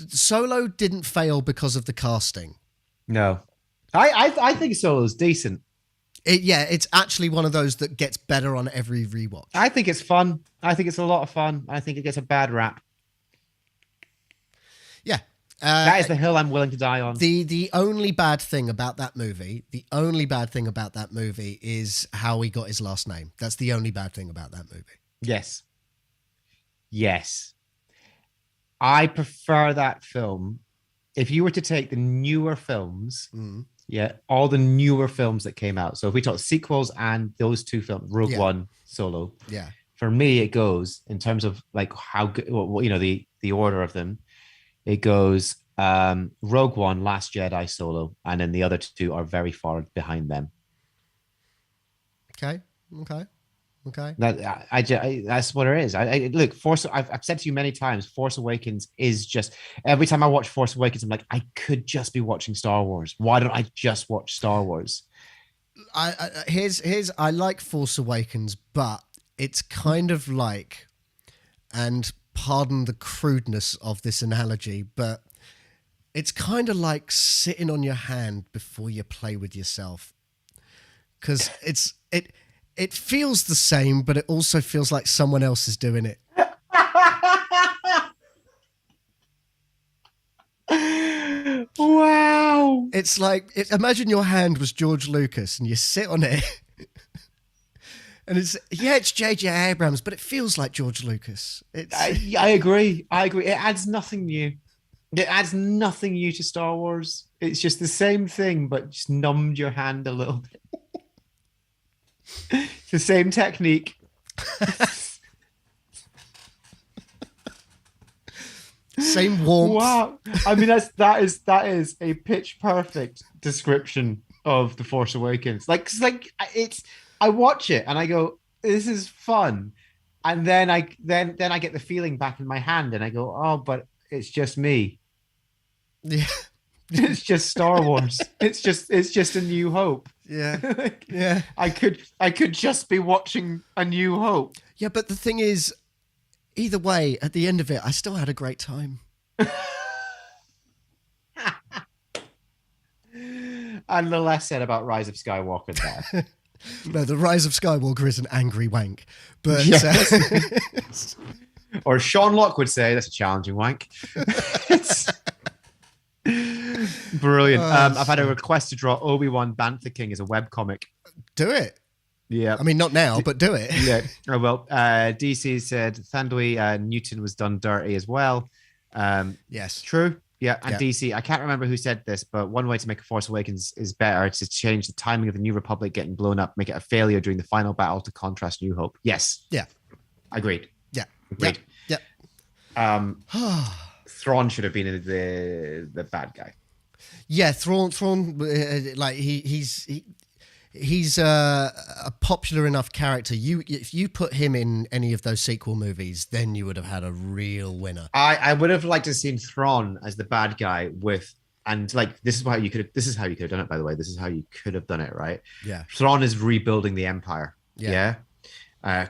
Solo didn't fail because of the casting. No. I think Solo's decent. It's actually one of those that gets better on every rewatch. I think it's fun. I think it's a lot of fun. I think it gets a bad rap. Yeah. That is the hill I'm willing to die on. The only bad thing about that movie, is how he got his last name. That's the only bad thing about that movie. Yes. I prefer that film. If you were to take the newer films, all the newer films that came out. So if we talk sequels and those two films, Rogue One, Solo. Yeah. For me, it goes in terms of like how good, the order of them. It goes Rogue One, Last Jedi, Solo, and then the other two are very far behind them. Okay. That's what it is. Look, I've said to you many times, Force Awakens is just, every time I watch Force Awakens, I'm like, I could just be watching Star Wars. Why don't I just watch Star Wars? I like Force Awakens, but it's kind of like, and pardon the crudeness of this analogy, but it's kind of like sitting on your hand before you play with yourself, because it feels the same, but it also feels like someone else is doing it. Wow. It's like, imagine your hand was George Lucas and you sit on it and it's J.J. Abrams, but it feels like George Lucas. I agree. It adds nothing new. It adds nothing new to Star Wars. It's just the same thing, but just numbed your hand a little bit. It's the same technique. Same warmth. Wow. I mean, that is a pitch perfect description of The Force Awakens. I watch it and I go, this is fun. And then I get the feeling back in my hand and I go, oh, but it's just me. Yeah. It's just Star Wars. It's just A New Hope. Yeah. Yeah. I could just be watching A New Hope. Yeah, but the thing is, either way, at the end of it, I still had a great time. And the less said about Rise of Skywalker there. No, the Rise of Skywalker is an angry wank. But yes. Or Sean Locke would say, that's a challenging wank. It's brilliant. I've had a request to draw Obi-Wan Bantha King as a webcomic. Do it. Yeah. I mean, not now, but do it. Yeah. Oh, well, DC said Thandwi Newton was done dirty as well. Yes. True. Yeah. And DC, I can't remember who said this, but one way to make a Force Awakens is better to change the timing of the New Republic getting blown up, make it a failure during the final battle to contrast New Hope. Yes. Yeah. Agreed. Yeah. Agreed. Yeah. Thrawn should have been the bad guy. Yeah, Thrawn, like he's a popular enough character. If you put him in any of those sequel movies, then you would have had a real winner. I would have liked to have seen Thrawn as the bad guy with and like this is how you could have done it, by the way. This is how you could have done it, right? Yeah. Thrawn is rebuilding the Empire. Yeah.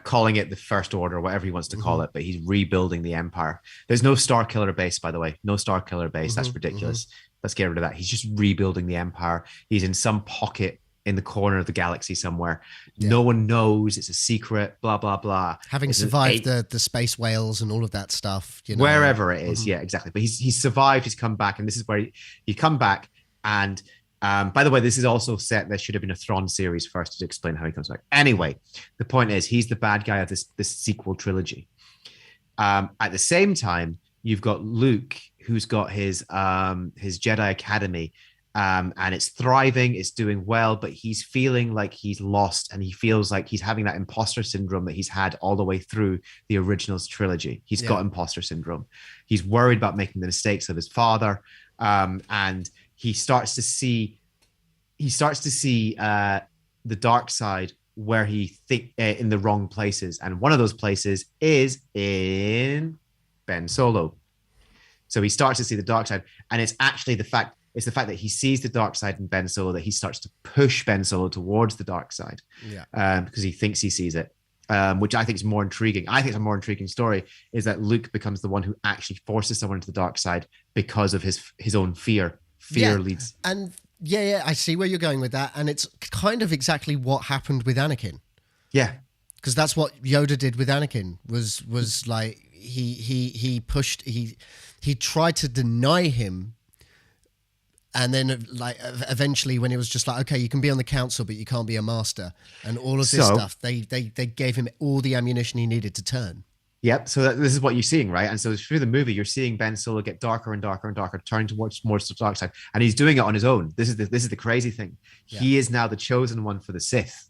Calling it the First Order, whatever he wants to call it, but he's rebuilding the Empire. There's no Star Killer base, by the way. No Star Killer base. That's ridiculous. Let's get rid of that. He's just rebuilding the Empire. He's in some pocket in the corner of the galaxy somewhere. No one knows. It's a secret. Blah blah blah. Having survived the space whales and all of that stuff, you know, wherever it is. Yeah, exactly. But he's survived. He's come back, and this is where he come back. And by the way, this is also set. There should have been a Thrawn series first to explain how he comes back. Anyway, the point is he's the bad guy of this sequel trilogy. At the same time, you've got Luke, who's got his Jedi Academy. And it's thriving, it's doing well, but he's feeling like he's lost, and he feels like he's having that imposter syndrome that he's had all the way through the original trilogy. He's got imposter syndrome. He's worried about making the mistakes of his father, and he starts to see the dark side where he in the wrong places, and one of those places is in Ben Solo. So he starts to see the dark side, and it's actually the fact that he sees the dark side in Ben Solo that he starts to push Ben Solo towards the dark side, because he thinks he sees it, which I think is more intriguing. I think it's a more intriguing story is that Luke becomes the one who actually forces someone into the dark side because of his own fear. Fear leads. And I see where you're going with that, and it's kind of exactly what happened with Anakin. Yeah, because that's what Yoda did with Anakin. Was like he pushed he tried to deny him. And then, like, eventually, when it was just like, okay, you can be on the council, but you can't be a master, and all of this stuff, they gave him all the ammunition he needed to turn. Yep. So this is what you're seeing, right? And so through the movie, you're seeing Ben Solo get darker and darker and darker, turning towards more the dark side, and he's doing it on his own. This is the crazy thing. Yeah. He is now the chosen one for the Sith.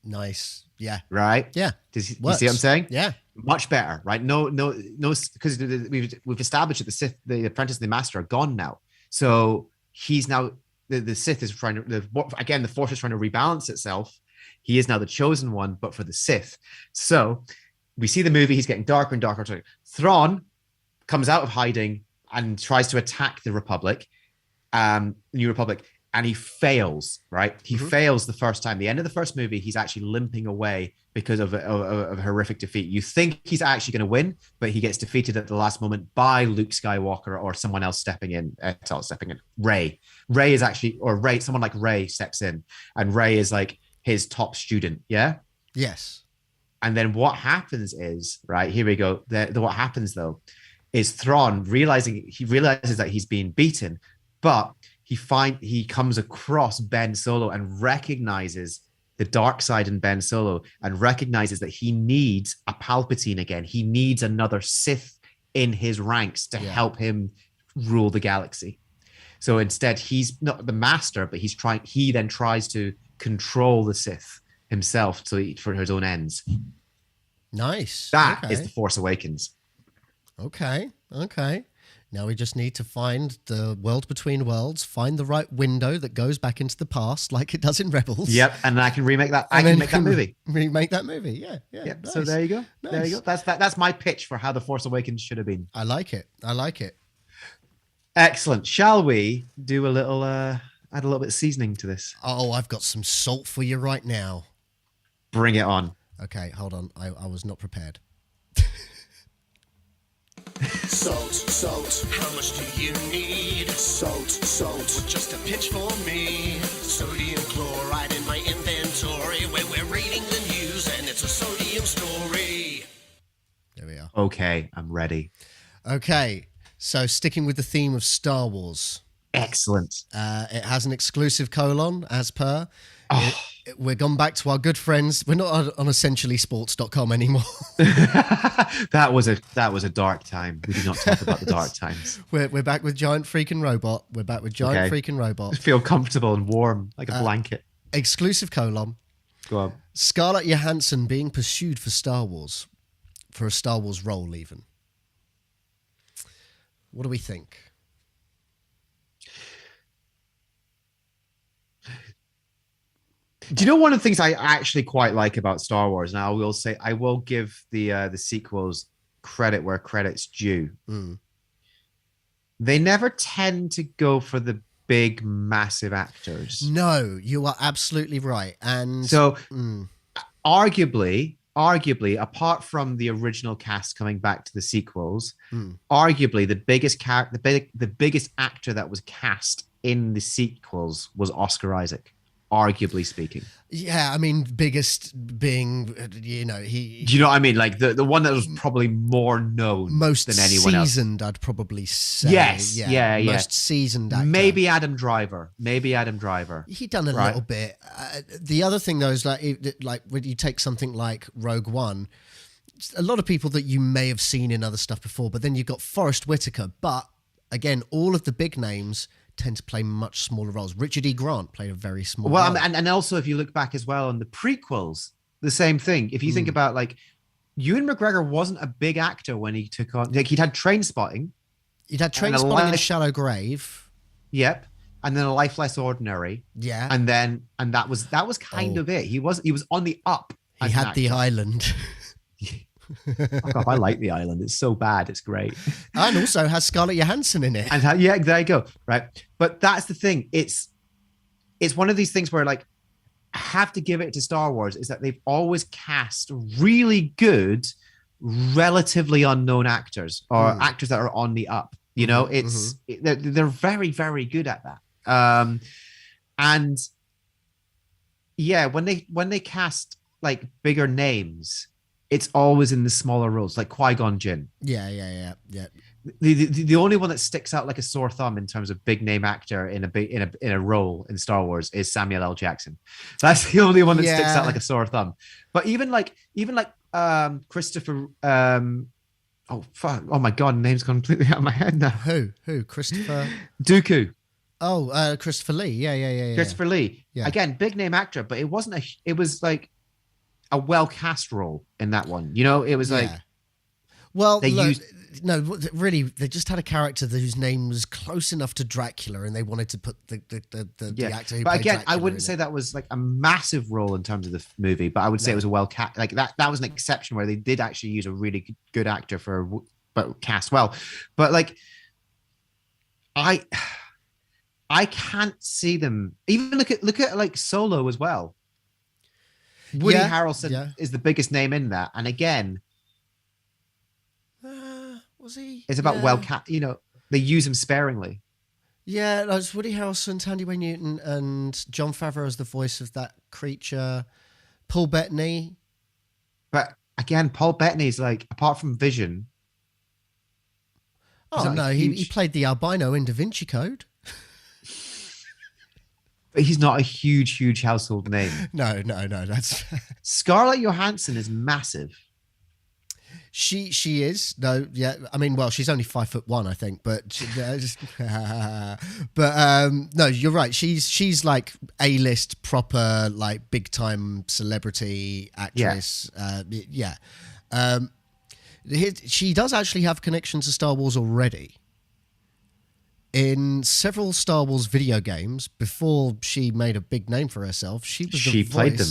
Nice. Yeah. Right. Yeah. You see what I'm saying? Yeah. Much better, right? No, because we've established that the Sith, the apprentice, and the master are gone now. So he's now the Sith is trying to the Force is trying to rebalance itself. He is now the chosen one, but for the Sith. So we see the movie. He's getting darker and darker. Thrawn comes out of hiding and tries to attack the Republic, New Republic, and he fails. Right, he fails the first time. The end of the first movie, he's actually limping away because of a horrific defeat. You think he's actually going to win, but he gets defeated at the last moment by Luke Skywalker or someone else stepping in. Rey is actually, someone like Rey steps in, and Rey is like his top student. Yeah. Yes. And then what happens is, right, here we go. What happens though is Thrawn realizes that he's being beaten, but he comes across Ben Solo and recognizes the dark side in Ben Solo and recognizes that he needs a Palpatine again. He needs another Sith in his ranks to help him rule the galaxy. So instead, he's not the master, but he then tries to control the Sith himself for his own ends. Nice. That is The Force Awakens. Okay. Now we just need to find the world between worlds, find the right window that goes back into the past, like it does in Rebels. Yep, and I can remake that. I can make that movie. Remake that movie. Yeah. Yep. Nice. So there you go. Nice. There you go. That's my pitch for how The Force Awakens should have been. I like it. Excellent. Shall we do add a little bit of seasoning to this? Oh, I've got some salt for you right now. Bring it on. Okay, hold on. I was not prepared. Salt, how much do you need? Salt, just a pinch for me. Sodium chloride in my inventory, where we're reading the news and it's a sodium story. There we are. Okay, I'm ready. Okay, so sticking with the theme of Star Wars. Excellent. It has an exclusive colon, as per. We're gone back to our good friends. We're not on essentiallysports.com anymore. That was a dark time. We did not talk about the dark times. We're back with Giant Freaking Robot. Just feel comfortable and warm, like a blanket. Exclusive colon. Go on. Scarlett Johansson being pursued for Star Wars. For a Star Wars role, even. What do we think? Do you know one of the things I actually quite like about Star Wars? And I will say I will give the sequels credit where credit's due. they never tend to go for the big, massive actors. No, you are absolutely right. And So, arguably, apart from the original cast coming back to the sequels, arguably the biggest the biggest actor that was cast in the sequels was Oscar Isaac. Arguably speaking. yeah, I mean, biggest being, you know, Do you know what I mean? Like the one that was probably more known most than anyone else. seasoned, I'd probably say. Yes, yeah. Most seasoned actor. Maybe Adam Driver. He done a little bit. The other thing though is like when you take something like Rogue One, a lot of people that you may have seen in other stuff before, but then you've got Forrest Whitaker. But again, all of the big names tend to play much smaller roles. Richard E. Grant played a very small role. And also if you look back as well on the prequels, the same thing. If you think about like Ewan McGregor wasn't a big actor when he took on, like he'd had Trainspotting. He'd had Trainspotting and Shallow Grave. Yep. And then A Life Less Ordinary. Yeah. And that was kind of it. He was on the up. He had The Island. Fuck off, I like The Island. It's so bad. It's great. And also has Scarlett Johansson in it. And there you go. Right. But that's the thing. It's one of these things where like I have to give it to Star Wars is that they've always cast really good, relatively unknown actors or actors that are on the up. You know, they're very, very good at that. And yeah, when they cast like bigger names, it's always in the smaller roles, like Qui-Gon Jinn. Yeah. The only one that sticks out like a sore thumb in terms of big name actor in a role in Star Wars is Samuel L. Jackson. That's the only one that sticks out like a sore thumb. But even like Christopher. Oh my God, name's gone completely out of my head now. Who? Christopher Dooku. Oh, Christopher Lee. Yeah. Christopher Lee. Yeah. Again, big name actor, but it wasn't it was like a well cast role in that one. You know, it was like, well, really, they just had a character whose name was close enough to Dracula, and they wanted to put the actor who but played again, Dracula I wouldn't say that was like a massive role in terms of the movie, but I would say it was a well cast. Like that was an exception where they did actually use a really good actor but cast well. But like, I can't see them even look at like Solo as well. Woody Harrelson is the biggest name in that, and again, was he? It's about you know, they use him sparingly. Yeah, it's Woody Harrelson, Tandy Way Newton, and Jon Favreau as the voice of that creature. Paul Bettany. But again, Paul Bettany's like, apart from Vision. Oh no, he played the albino in Da Vinci Code. But he's not a huge household name. No. That's Scarlett Johansson is massive. She is. No, yeah. I mean, well, she's only 5'1", I think, but no, you're right. She's like A-list proper, like big time celebrity actress. Yeah. She does actually have connections to Star Wars already. In several Star Wars video games, before she made a big name for herself, she played them.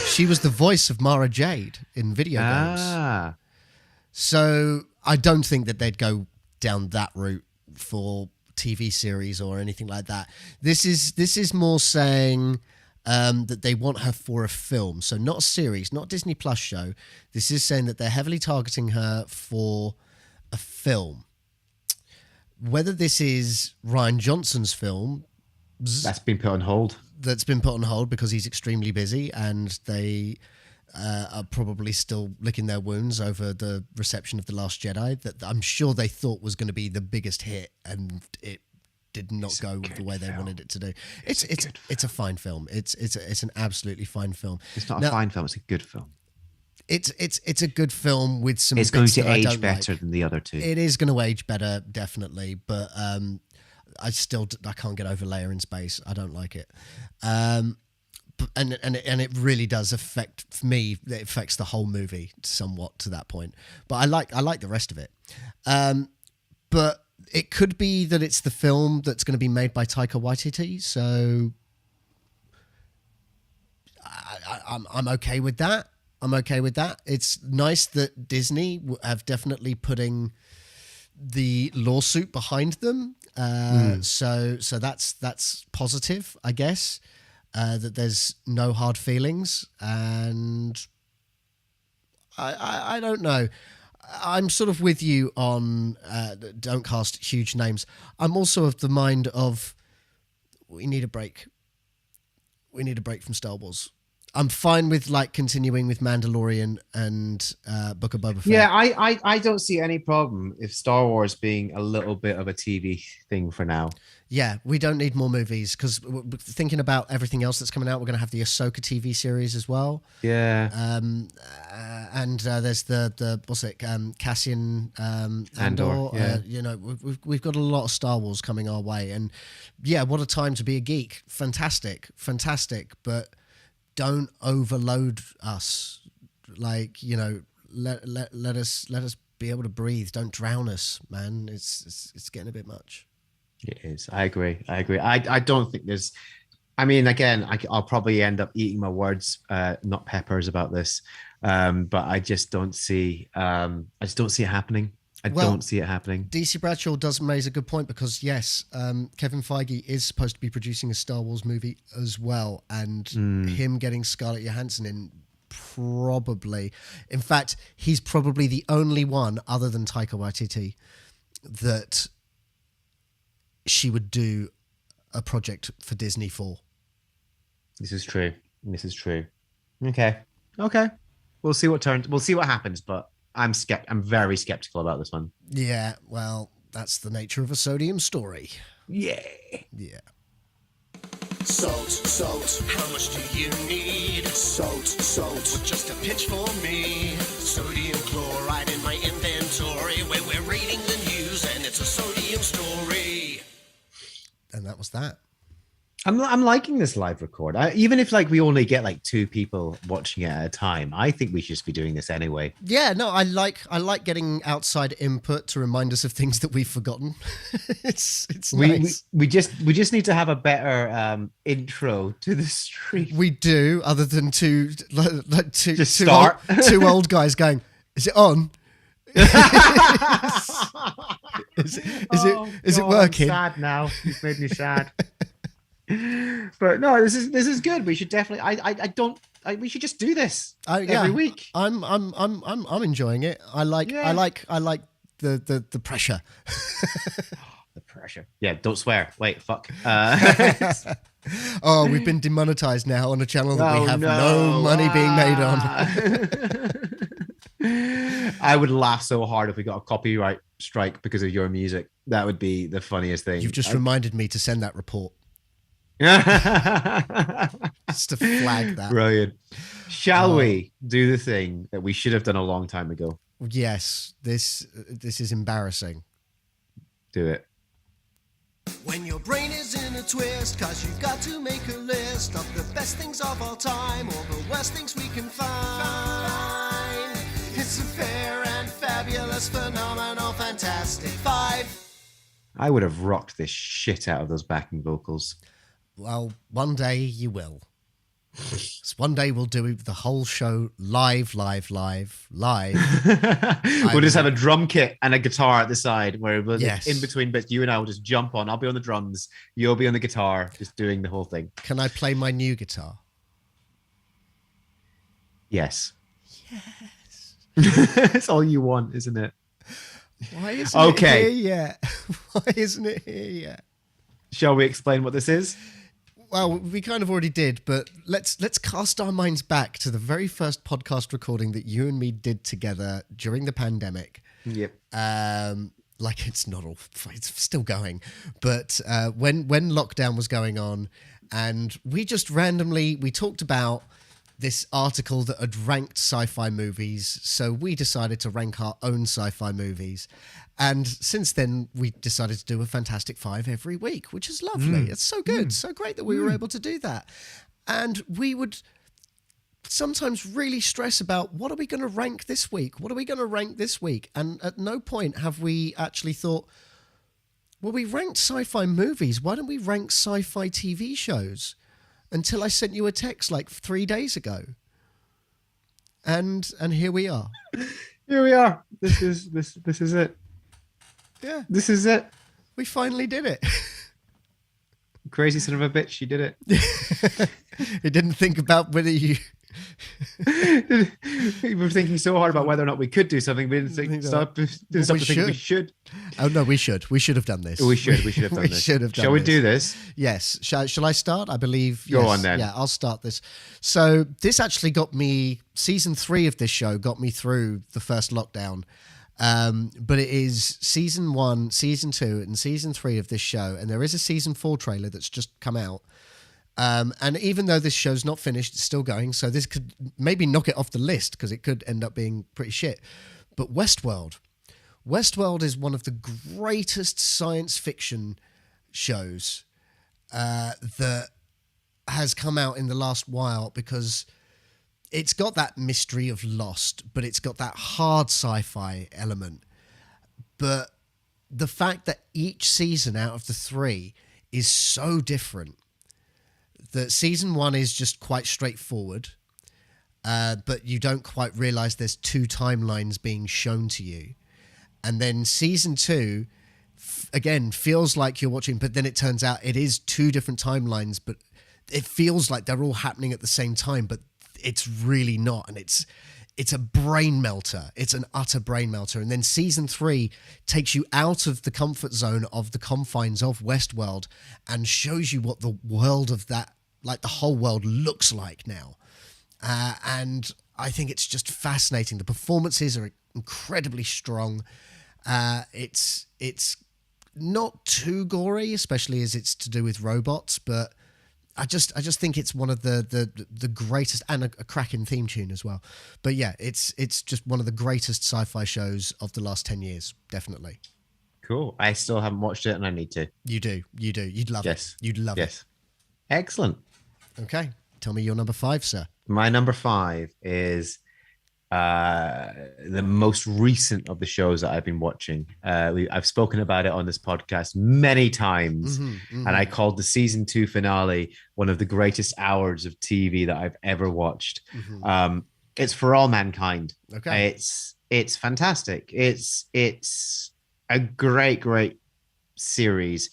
She was the voice of Mara Jade in video games. So I don't think that they'd go down that route for TV series or anything like that. This is more saying that they want her for a film, so not a series, not a Disney Plus show. This is saying that they're heavily targeting her for a film. Whether this is Rian Johnson's film, that's been put on hold. That's been put on hold because he's extremely busy, and they are probably still licking their wounds over the reception of The Last Jedi that I'm sure they thought was going to be the biggest hit, and it did not go the way they wanted it to do. It's a fine film. It's an absolutely fine film. It's not a fine film. It's a good film. It's a good film with some. It's going to age better than the other two. It is going to age better, definitely. But I can't get over Leia in space. I don't like it. And it really does affect me. It affects the whole movie somewhat to that point. But I like the rest of it. But it could be that it's the film that's going to be made by Taika Waititi. So I'm okay with that. I'm okay with that. It's nice that Disney have definitely putting the lawsuit behind them. So that's positive, I guess. That there's no hard feelings, and I don't know. I'm sort of with you on don't cast huge names. I'm also of the mind of we need a break. We need a break from Star Wars. I'm fine with like continuing with Mandalorian and Book of Boba Fett. Yeah, I don't see any problem if Star Wars being a little bit of a TV thing for now. Yeah, we don't need more movies because thinking about everything else that's coming out, we're going to have the Ahsoka TV series as well. Yeah. And there's the what's it, Cassian Andor. Yeah. We've got a lot of Star Wars coming our way, and yeah, what a time to be a geek. Fantastic, but don't overload us. Like, let us be able to breathe. Don't drown us, man. It's getting a bit much. It is. I agree. I don't think there's. I mean, again, I'll probably end up eating my words, not peppers, about this. But I just don't see. I just don't see it happening. I don't see it happening. DC Bradshaw does raise a good point because yes, Kevin Feige is supposed to be producing a Star Wars movie as well, and him getting Scarlett Johansson in probably. In fact, he's probably the only one other than Taika Waititi that she would do a project for Disney for. This is true. Okay. We'll see what happens, but I'm very skeptical about this one. Yeah, well, that's the nature of a sodium story. Yeah. Salt, how much do you need? Salt, just a pinch for me. Sodium chloride in my inventory, where we're reading the news and it's a sodium story. And that was that. I'm liking this live record. Even if we only get 2 people watching it at a time, I think we should just be doing this anyway. Yeah, no, I like getting outside input to remind us of things that we've forgotten. it's nice. We just need to have a better intro to the stream. We do, other than two old guys going, "Is it on? Is it working?" I'm sad now. You've made me sad. But no, this is good. We should definitely. We should just do this every week. I'm enjoying it. I like the pressure. The pressure. Yeah, don't swear. Wait, fuck. Oh, we've been demonetized now on a channel that we have no money being made on. I would laugh so hard if we got a copyright strike because of your music. That would be the funniest thing. You've just reminded me to send that report. Just to flag that. Brilliant. Shall we do the thing that we should have done a long time ago? Yes, this is embarrassing. Do it. When your brain is in a twist, cause you've got to make a list of the best things of all time, or the worst things we can find. It's a fair and fabulous, phenomenal, fantastic 5. I would have rocked this shit out of those backing vocals. Well, one day you will. So one day we'll do the whole show live. We'll just have a drum kit and a guitar at the side where in between bits, you and I will just jump on. I'll be on the drums. You'll be on the guitar, just doing the whole thing. Can I play my new guitar? Yes. It's all you want, isn't it? Why isn't it here yet? Why isn't it here yet? Shall we explain what this is? Well, we kind of already did, but let's cast our minds back to the very first podcast recording that you and me did together during the pandemic. Yep. It's still going, but when lockdown was going on, and we just randomly talked about this article that had ranked sci-fi movies, so we decided to rank our own sci-fi movies. And since then, we decided to do a Fantastic Five every week, which is lovely. It's so good. So great that we were able to do that. And we would sometimes really stress about, what are we going to rank this week? And at no point have we actually thought, well, we ranked sci-fi movies. Why don't we rank sci-fi TV shows? Until I sent you a text 3 days ago. And here we are. Here we are. This is it. Yeah. This is it. We finally did it. Crazy son of a bitch, you did it. He didn't think about whether you... We were thinking so hard about whether or not we could do something. We didn't stop to think we should. Oh, no, we should. We should have done this. We should have done this. Shall we do this? Yes. Shall I start? I believe. Go yes. on then. Yeah, I'll start this. So this actually got me, season 3 of this show got me through the first lockdown. But it is season 1, season 2, and season 3 of this show. And there is a season 4 trailer that's just come out. And even though this show's not finished, it's still going. So this could maybe knock it off the list because it could end up being pretty shit. But Westworld is one of the greatest science fiction shows that has come out in the last while, because it's got that mystery of Lost, but it's got that hard sci-fi element. But the fact that each season out of the 3 is so different, that season 1 is just quite straightforward, but you don't quite realize there's 2 timelines being shown to you. And then season 2, again, feels like you're watching, but then it turns out it is 2 different timelines, but it feels like they're all happening at the same time, but it's really not. And it's a brain melter. It's an utter brain melter. And then season 3 takes you out of the comfort zone of the confines of Westworld and shows you what the world of that, like the whole world, looks like now. And I think it's just fascinating. The performances are incredibly strong. It's not too gory, especially as it's to do with robots, but I just think it's one of the greatest, and a cracking theme tune as well. But yeah, it's just one of the greatest sci-fi shows of the last 10 years, definitely. Cool. I still haven't watched it and I need to. You do. You'd love it. You'd love it. Excellent. Okay. Tell me your number 5, sir. My number 5 is the most recent of the shows that I've been watching. I've spoken about it on this podcast many times, and I called the season 2 finale one of the greatest hours of TV that I've ever watched. It's For All Mankind. Okay. It's fantastic. It's a great series.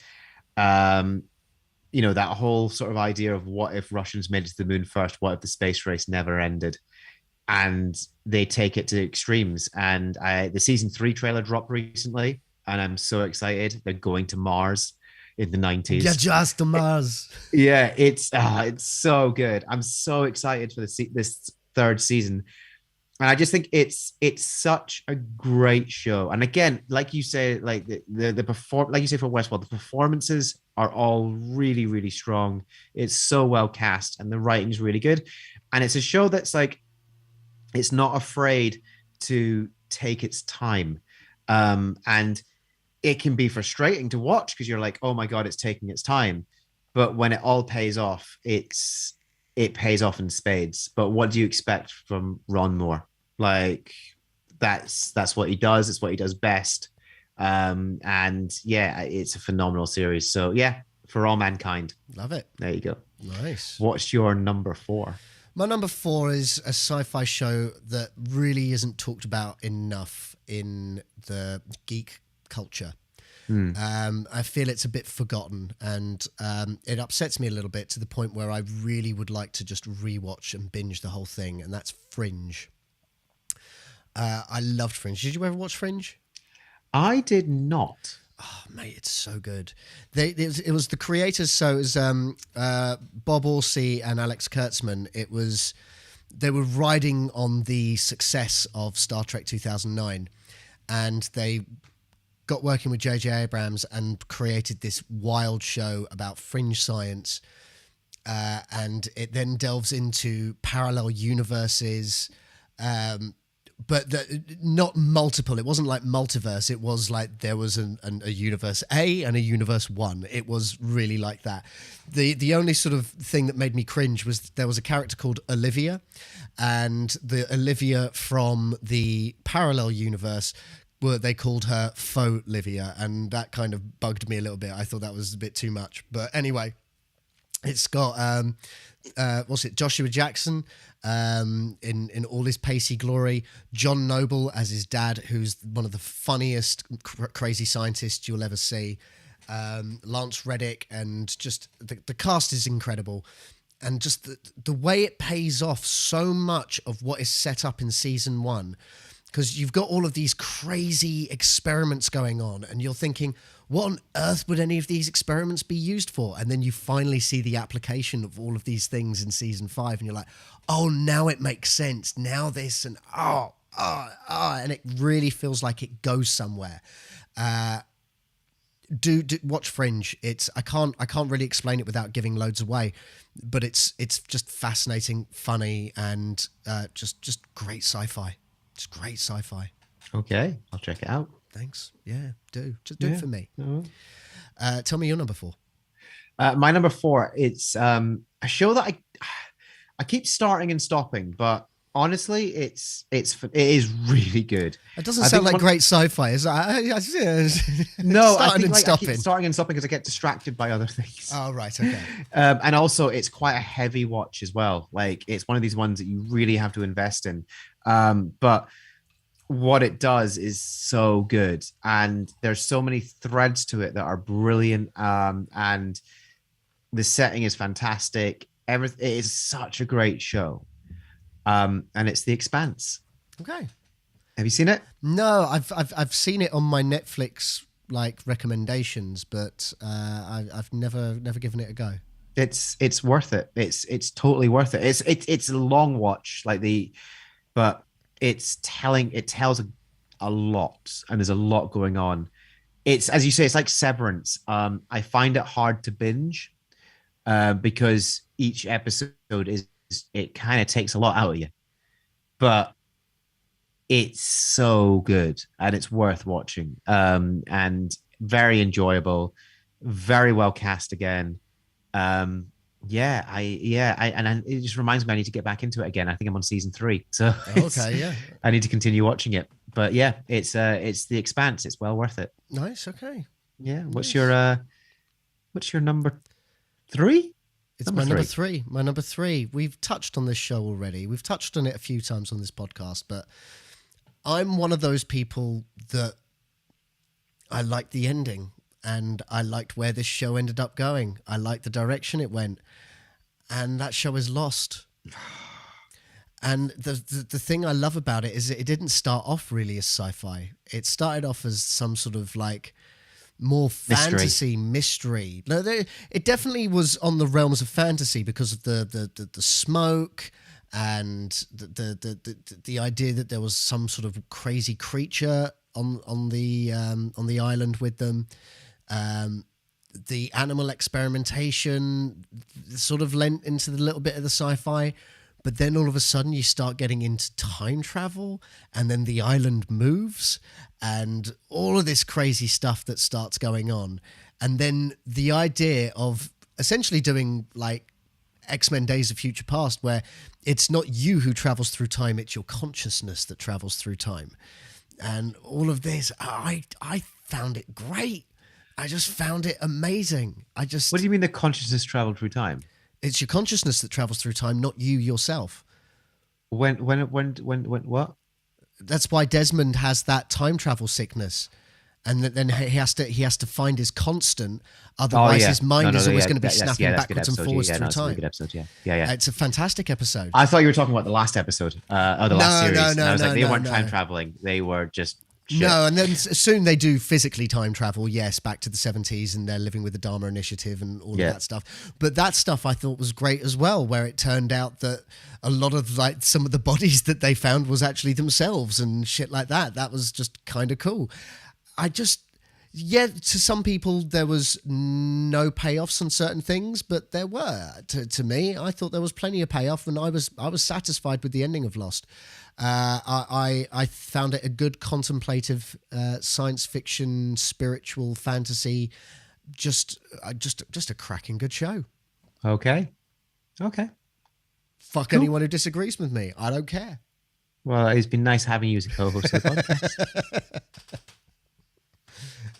You know, that whole sort of idea of what if Russians made it to the moon first? What if the space race never ended? And they take it to extremes. And the season 3 trailer dropped recently, and I'm so excited. They're going to Mars in the 90s. Yeah, just to Mars. Yeah, it's so good. I'm so excited for this 3rd season. And I just think it's such a great show. And again, like you say, like like you say for Westworld, the performances are all really, really strong. It's so well cast, and the writing's really good. And it's a show that's like, it's not afraid to take its time. And it can be frustrating to watch because you're like, oh my God, it's taking its time. But when it all pays off, it pays off in spades. But what do you expect from Ron Moore? Like, that's what he does. It's what he does best. And yeah, it's a phenomenal series. So yeah, For All Mankind. Love it. There you go. Nice. What's your number 4? My number 4 is a sci-fi show that really isn't talked about enough in the geek culture. I feel it's a bit forgotten, and it upsets me a little bit, to the point where I really would like to just rewatch and binge the whole thing, and that's Fringe. I loved Fringe. Did you ever watch Fringe? I did not. Oh, mate, it's so good. It was the creators, so it was Bob Orsi and Alex Kurtzman. They were riding on the success of Star Trek 2009, and they got working with J.J. Abrams and created this wild show about fringe science, and it then delves into parallel universes, but not multiple. It wasn't like multiverse. It was like there was a universe A and a universe 1. It was really like that. The only sort of thing that made me cringe was there was a character called Olivia, and the Olivia from the parallel universe, they called her Faux Livia, and that kind of bugged me a little bit. I thought that was a bit too much. But anyway, It's got what's it? Joshua Jackson in all his pacey glory. John Noble as his dad, who's one of the funniest crazy scientists you'll ever see. Lance Reddick, and just the cast is incredible. And just the way it pays off so much of what is set up in season 1, because you've got all of these crazy experiments going on, and you're thinking, what on earth would any of these experiments be used for? And then you finally see the application of all of these things in season 5, and you're like, oh, now it makes sense. Now this, and and it really feels like it goes somewhere. Do watch Fringe. I can't really explain it without giving loads away, but it's just fascinating, funny, and just great sci-fi. It's great sci-fi. Okay, I'll check it out. Thanks. Yeah, just do it for me. Tell me your number 4. My number 4. It's a show that I keep starting and stopping, but honestly, it is really good. It doesn't sound like great sci-fi. Is No, starting I think and I stopping. keep starting and stopping because I get distracted by other things. Oh, right, okay. And also, it's quite a heavy watch as well. Like, it's one of these ones that you really have to invest in. But what it does is so good, and there's so many threads to it that are brilliant. And the setting is fantastic. It is such a great show. And it's The Expanse. Okay. Have you seen it? No, I've seen it on my Netflix like recommendations, but I've never given it a go. It's worth it. It's totally worth it. It's a long watch, but it tells a lot, and there's a lot going on. It's, as you say, it's like Severance. I find it hard to binge because each episode it kind of takes a lot out of you, but it's so good and it's worth watching. And very enjoyable, very well cast again. It just reminds me I need to get back into it again. I think I'm on season 3, so okay, yeah, I need to continue watching it. But yeah, it's The Expanse. It's well worth it. Nice. Okay. Yeah. Nice. What's your number 3? It's my number 3. My number 3. We've touched on this show already. We've touched on it a few times on this podcast, but I'm one of those people that I liked the ending, and I liked where this show ended up going. I liked the direction it went, and that show is Lost. And the thing I love about it is that it didn't start off really as sci-fi. It started off as some sort of like more fantasy mystery. No, it definitely was on the realms of fantasy because of the smoke and the idea that there was some sort of crazy creature on the island with them. The animal experimentation sort of lent into the little bit of the sci-fi, but then all of a sudden you start getting into time travel, and then the island moves and all of this crazy stuff that starts going on. And then the idea of essentially doing like X-Men Days of Future Past, where it's not you who travels through time, it's your consciousness that travels through time. And all of this, I found it great. I just found it amazing. What do you mean the consciousness traveled through time? It's your consciousness that travels through time, not you yourself. When what? That's why Desmond has that time travel sickness, and then he has to find his constant. Otherwise, his mind is always going to be snapping backwards and forwards through time. Good episode, yeah. It's a fantastic episode. I thought you were talking about the last episode, or the last series. No, I was like, they weren't time traveling; they were just. Shit. No, and then soon they do physically time travel, yes, back to the 70s, and they're living with the Dharma Initiative and all of that stuff. But that stuff I thought was great as well, where it turned out that a lot of like some of the bodies that they found was actually themselves and shit like that. That was just kind of cool. To some people there was no payoffs on certain things, but there were. To me, I thought there was plenty of payoff, and I was satisfied with the ending of Lost. I found it a good contemplative science fiction, spiritual fantasy, just a cracking good show. Okay. Fuck cool. Anyone who disagrees with me. I don't care. Well, it's been nice having you as a co-host of the podcast.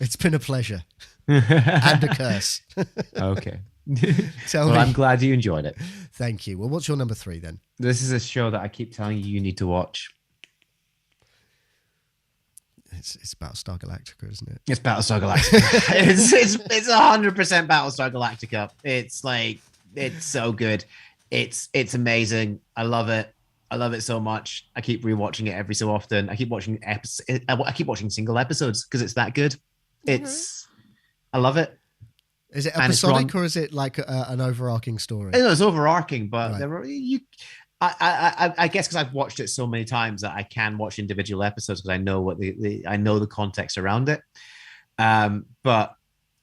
It's been a pleasure. and a curse. Okay. Tell Well, me. I'm glad you enjoyed it. Thank you. Well, what's your number 3 then? This is a show that I keep telling you need to watch. It's Battlestar Galactica, isn't it? It's Battlestar Galactica. it's 100% Battlestar Galactica. It's like, it's so good. It's amazing. I love it. I love it so much. I keep rewatching it every so often. I keep watching single episodes because it's that good. I love it. Is it episodic or is it like an overarching story? No, it's overarching, but Right. I guess because I've watched it so many times that I can watch individual episodes because I know what I know the context around it. But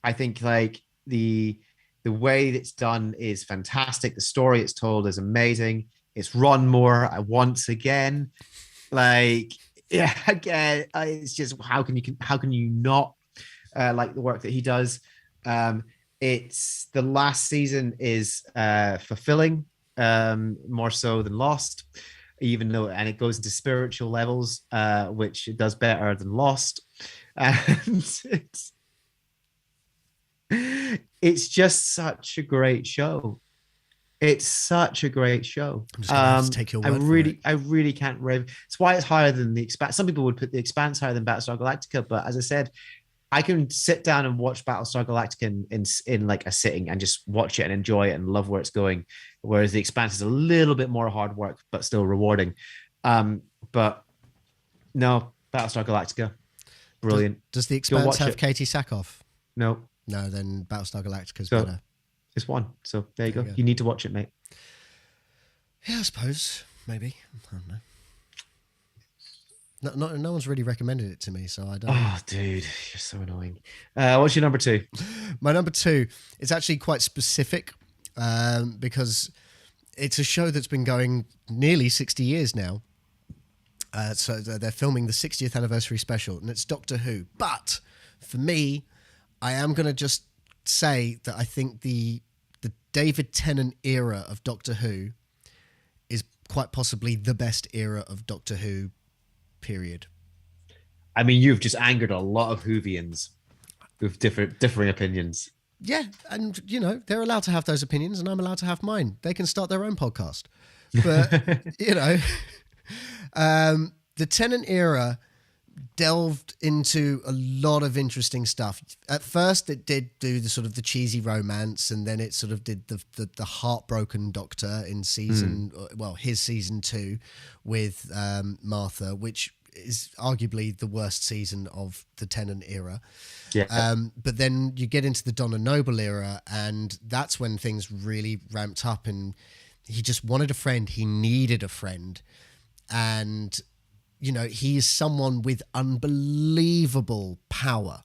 I think like the way it's done is fantastic. The story it's told is amazing. It's Ron Moore once again. Like, yeah, again, it's just how can you not like the work that he does? It's the last season is fulfilling more so than Lost, even though, and it goes into spiritual levels, which it does better than Lost. And it's just such a great show. It's such a great show. I'm just gonna have to take your word for it. I really can't It's why it's higher than The Expanse. Some people would put The Expanse higher than Battlestar Galactica, but as I said, I can sit down and watch Battlestar Galactica in like a sitting and just watch it and enjoy it and love where it's going. Whereas The Expanse is a little bit more hard work, but still rewarding. But no, Battlestar Galactica, brilliant. Does The Expanse have Katie Sackhoff? No. No, then Battlestar Galactica's So, better. it's one. So there you go. You need to watch it, mate. Yeah, I suppose. Maybe. I don't know. No one's really recommended it to me, so I don't. Oh, dude, you're so annoying. What's your number 2? My number 2 is actually quite specific because it's a show that's been going nearly 60 years now. So they're filming the 60th anniversary special, and it's Doctor Who. But for me, I am going to just say that I think the David Tennant era of Doctor Who is quite possibly the best era of Doctor Who, period. I mean, you've just angered a lot of Whovians with differing opinions. Yeah, and you know, they're allowed to have those opinions, and I'm allowed to have mine. They can start their own podcast. But you know, the Tennant era delved into a lot of interesting stuff. At first, it did do the sort of the cheesy romance, and then it sort of did the heartbroken Doctor in his season 2 with Martha, which is arguably the worst season of the Tennant era. Yeah. But then you get into the Donna Noble era, and that's when things really ramped up, and he just wanted a friend. He needed a friend. And, you know, he is someone with unbelievable power.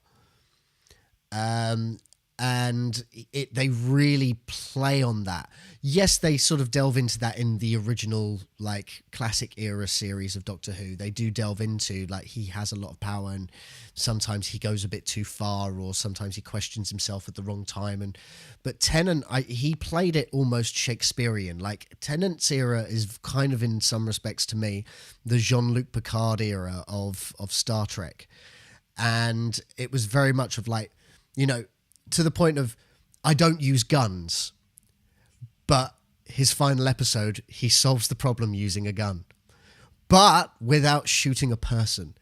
And they really play on that. Yes, they sort of delve into that in the original, like, classic era series of Doctor Who. They do delve into, like, he has a lot of power, and sometimes he goes a bit too far, or sometimes he questions himself at the wrong time. But Tennant, he played it almost Shakespearean. Like, Tennant's era is kind of, in some respects to me, the Jean-Luc Picard era of Star Trek. And it was very much of, like, you know, to the point of, I don't use guns, but his final episode, he solves the problem using a gun, but without shooting a person.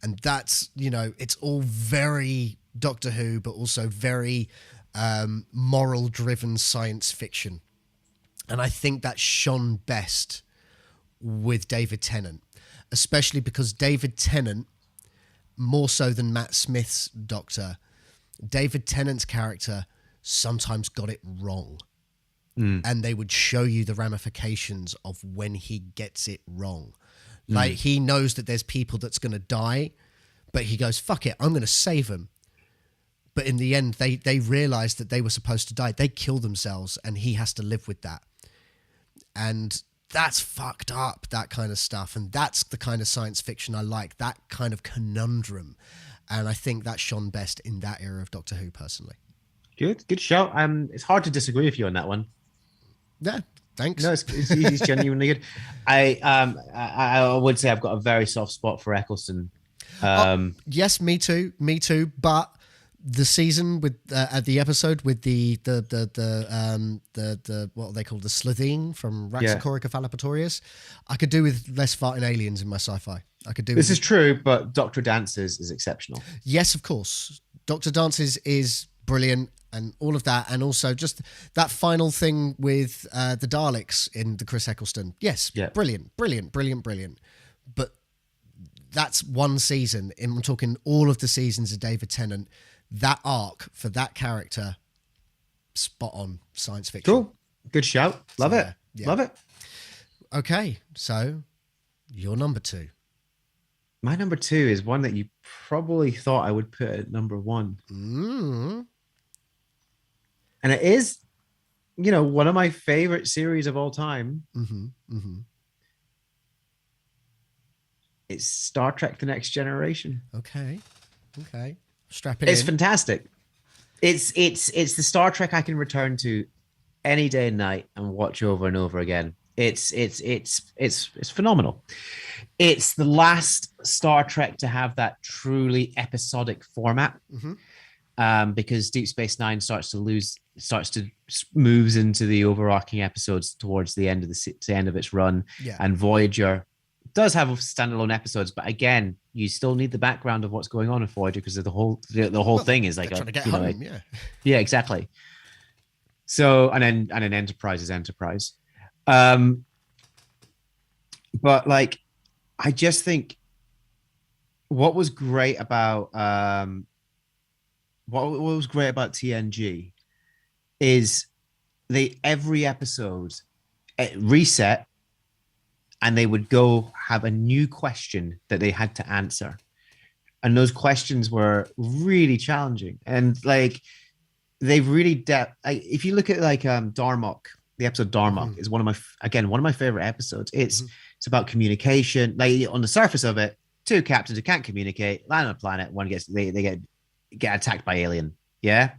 And that's, you know, it's all very Doctor Who, but also very moral-driven science fiction. And I think that shone best with David Tennant, especially because David Tennant, more so than Matt Smith's Doctor, David Tennant's character sometimes got it wrong. And they would show you the ramifications of when he gets it wrong. Like, he knows that there's people that's going to die, but he goes, fuck it, I'm going to save them. But in the end, they realize that they were supposed to die. They kill themselves, and he has to live with that. And that's fucked up, that kind of stuff. And that's the kind of science fiction I like, that kind of conundrum. And I think that shone best in that era of Doctor Who, personally. Good show. It's hard to disagree with you on that one. Yeah, thanks. No, it's genuinely good. I would say I've got a very soft spot for Eccleston. Yes, me too. But the season with the episode with the what are they called, the Slitheen from Raxacoricofallapatorius, I could do with less farting aliens in my sci-fi. I could do. This is true, but Dr. Dances is exceptional. Yes, of course. Dr. Dances is brilliant, and all of that, and also just that final thing with the Daleks in the Chris Eccleston. Yes, brilliant. But that's one season. And I'm talking all of the seasons of David Tennant. That arc for that character, spot on science fiction. Cool. Good shout. Love it. Yeah. Love it. Okay, so your number 2. My number 2 is one that you probably thought I would put at number 1. Mm. And it is, one of my favorite series of all time. Mm-hmm. Mm-hmm. It's Star Trek: The Next Generation. Okay. Strap it It's in. fantastic. It's the Star Trek I can return to any day and night and watch over and over again. It's phenomenal. It's the last Star Trek to have that truly episodic format, because Deep Space Nine moves into the overarching episodes towards the end of the end of its run, and Voyager does have standalone episodes, but again, you still need the background of what's going on in Voyager, because the whole thing is like trying to get home. Yeah, exactly. So and then Enterprise is Enterprise. But like, I just think what was great about TNG is every episode reset, and they would go have a new question that they had to answer, and those questions were really challenging, and like they really if you look at like Darmok, the episode Darmok is one of my favorite episodes. It's about communication. Like, on the surface of it, 2 captains who can't communicate land on a planet. One they get attacked by alien. Yeah.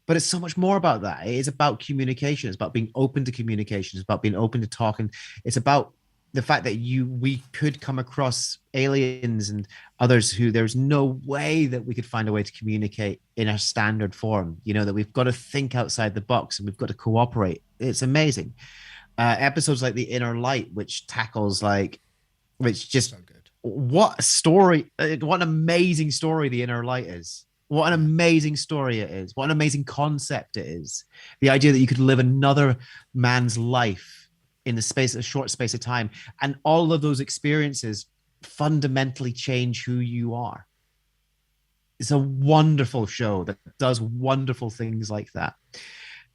But it's so much more about that. It is about communication. It's about being open to communication. It's about being open to talking. It's about the fact that we could come across aliens and others who there's no way that we could find a way to communicate in a standard form. That we've got to think outside the box and we've got to cooperate. It's amazing. Episodes like The Inner Light, which tackles just so good. What a story! What an amazing story The Inner Light is. What an amazing story it is. What an amazing concept it is. The idea that you could live another man's life in a short space of time, and all of those experiences fundamentally change who you are. It's a wonderful show that does wonderful things like that.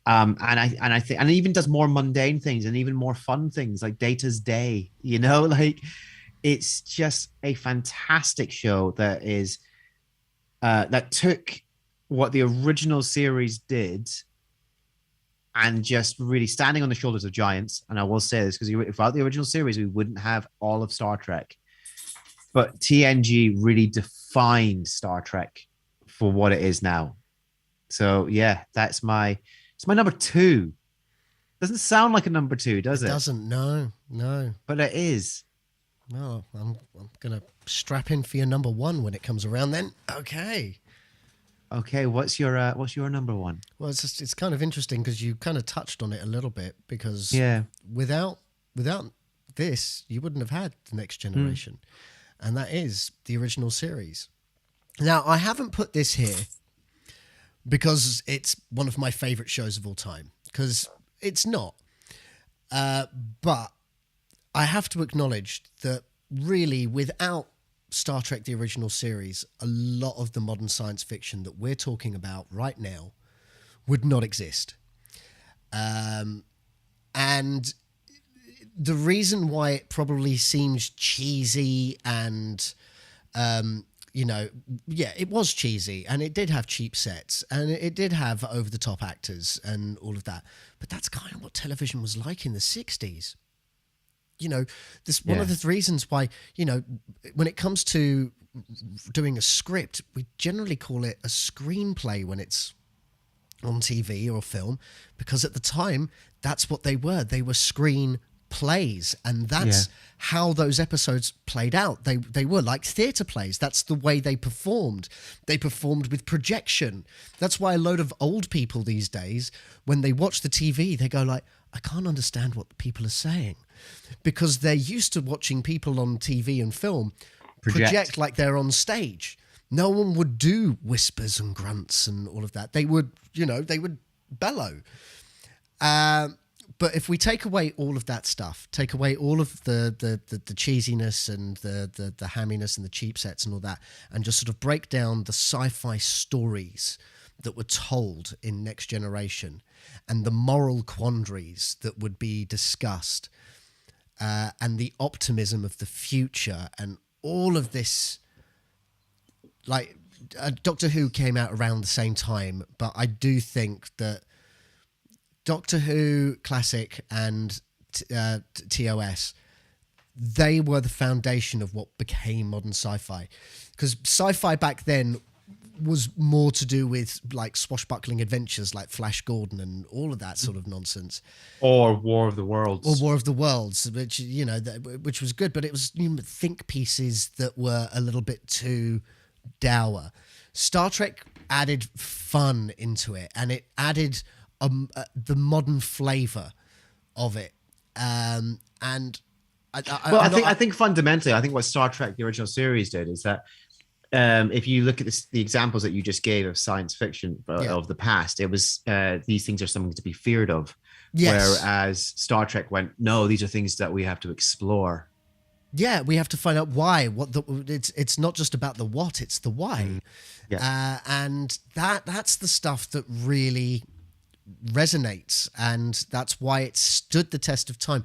And I think, and it even does more mundane things and even more fun things like Data's Day. Like, it's just a fantastic show that is that took what the original series did and just really standing on the shoulders of giants. And I will say this, because without the original series, we wouldn't have all of Star Trek. But TNG really defined Star Trek for what it is now. So yeah, it's my number 2. Doesn't sound like a number 2, does it? It doesn't. No. But it is. No, I'm gonna strap in for your number 1 when it comes around. Then, okay. What's your number 1? Well, it's kind of interesting because you kind of touched on it a little bit, because without this, you wouldn't have had The Next Generation, and that is the original series. Now, I haven't put this here because it's one of my favorite shows of all time, because it's not. But I have to acknowledge that really, without Star Trek, the original series, a lot of the modern science fiction that we're talking about right now would not exist. And the reason why it probably seems cheesy and, it was cheesy, and it did have cheap sets, and it did have over-the-top actors and all of that. But that's kind of what television was like in the 60s. One of the reasons why, when it comes to doing a script, we generally call it a screenplay when it's on TV or film, because at the time, that's what they were. They were screenplays. plays, and that's how those episodes played out. They were like theatre plays. That's the way they performed. They performed with projection. That's why a load of old people these days, when they watch the TV, they go like, I can't understand what the people are saying, because they're used to watching people on TV and film project like they're on stage. No one would do whispers and grunts and all of that. They would, they would bellow. But if we take away all of that stuff, take away all of the cheesiness and the hamminess and the cheap sets and all that, and just sort of break down the sci-fi stories that were told in Next Generation and the moral quandaries that would be discussed, and the optimism of the future and all of this, like Doctor Who came out around the same time, but I do think that Doctor Who Classic and TOS, they were the foundation of what became modern sci-fi. Because sci-fi back then was more to do with like swashbuckling adventures like Flash Gordon and all of that sort of nonsense. Or War of the Worlds. Or War of the Worlds, which, which was good, but it was think pieces that were a little bit too dour. Star Trek added fun into it, and it added the modern flavor of it. And I think fundamentally, I think what Star Trek, the original series, did is that if you look at the examples that you just gave of science fiction of the past, it was these things are something to be feared of. Yes. Whereas Star Trek went, no, these are things that we have to explore. Yeah, we have to find out why. It's not just about the what, it's the why. Yeah. And that's the stuff that really resonates, and that's why it stood the test of time.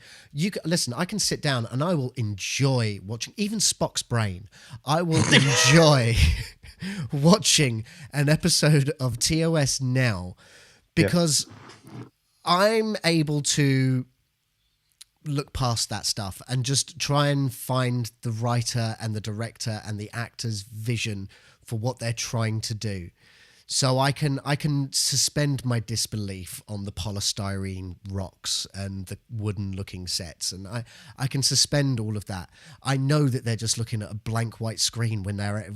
Listen, I can sit down and I will enjoy watching even Spock's Brain. I will enjoy watching an episode of TOS now, because I'm able to look past that stuff and just try and find the writer and the director and the actor's vision for what they're trying to do. So I can suspend my disbelief on the polystyrene rocks and the wooden looking sets, and I can suspend all of that. I know that they're just looking at a blank white screen when they're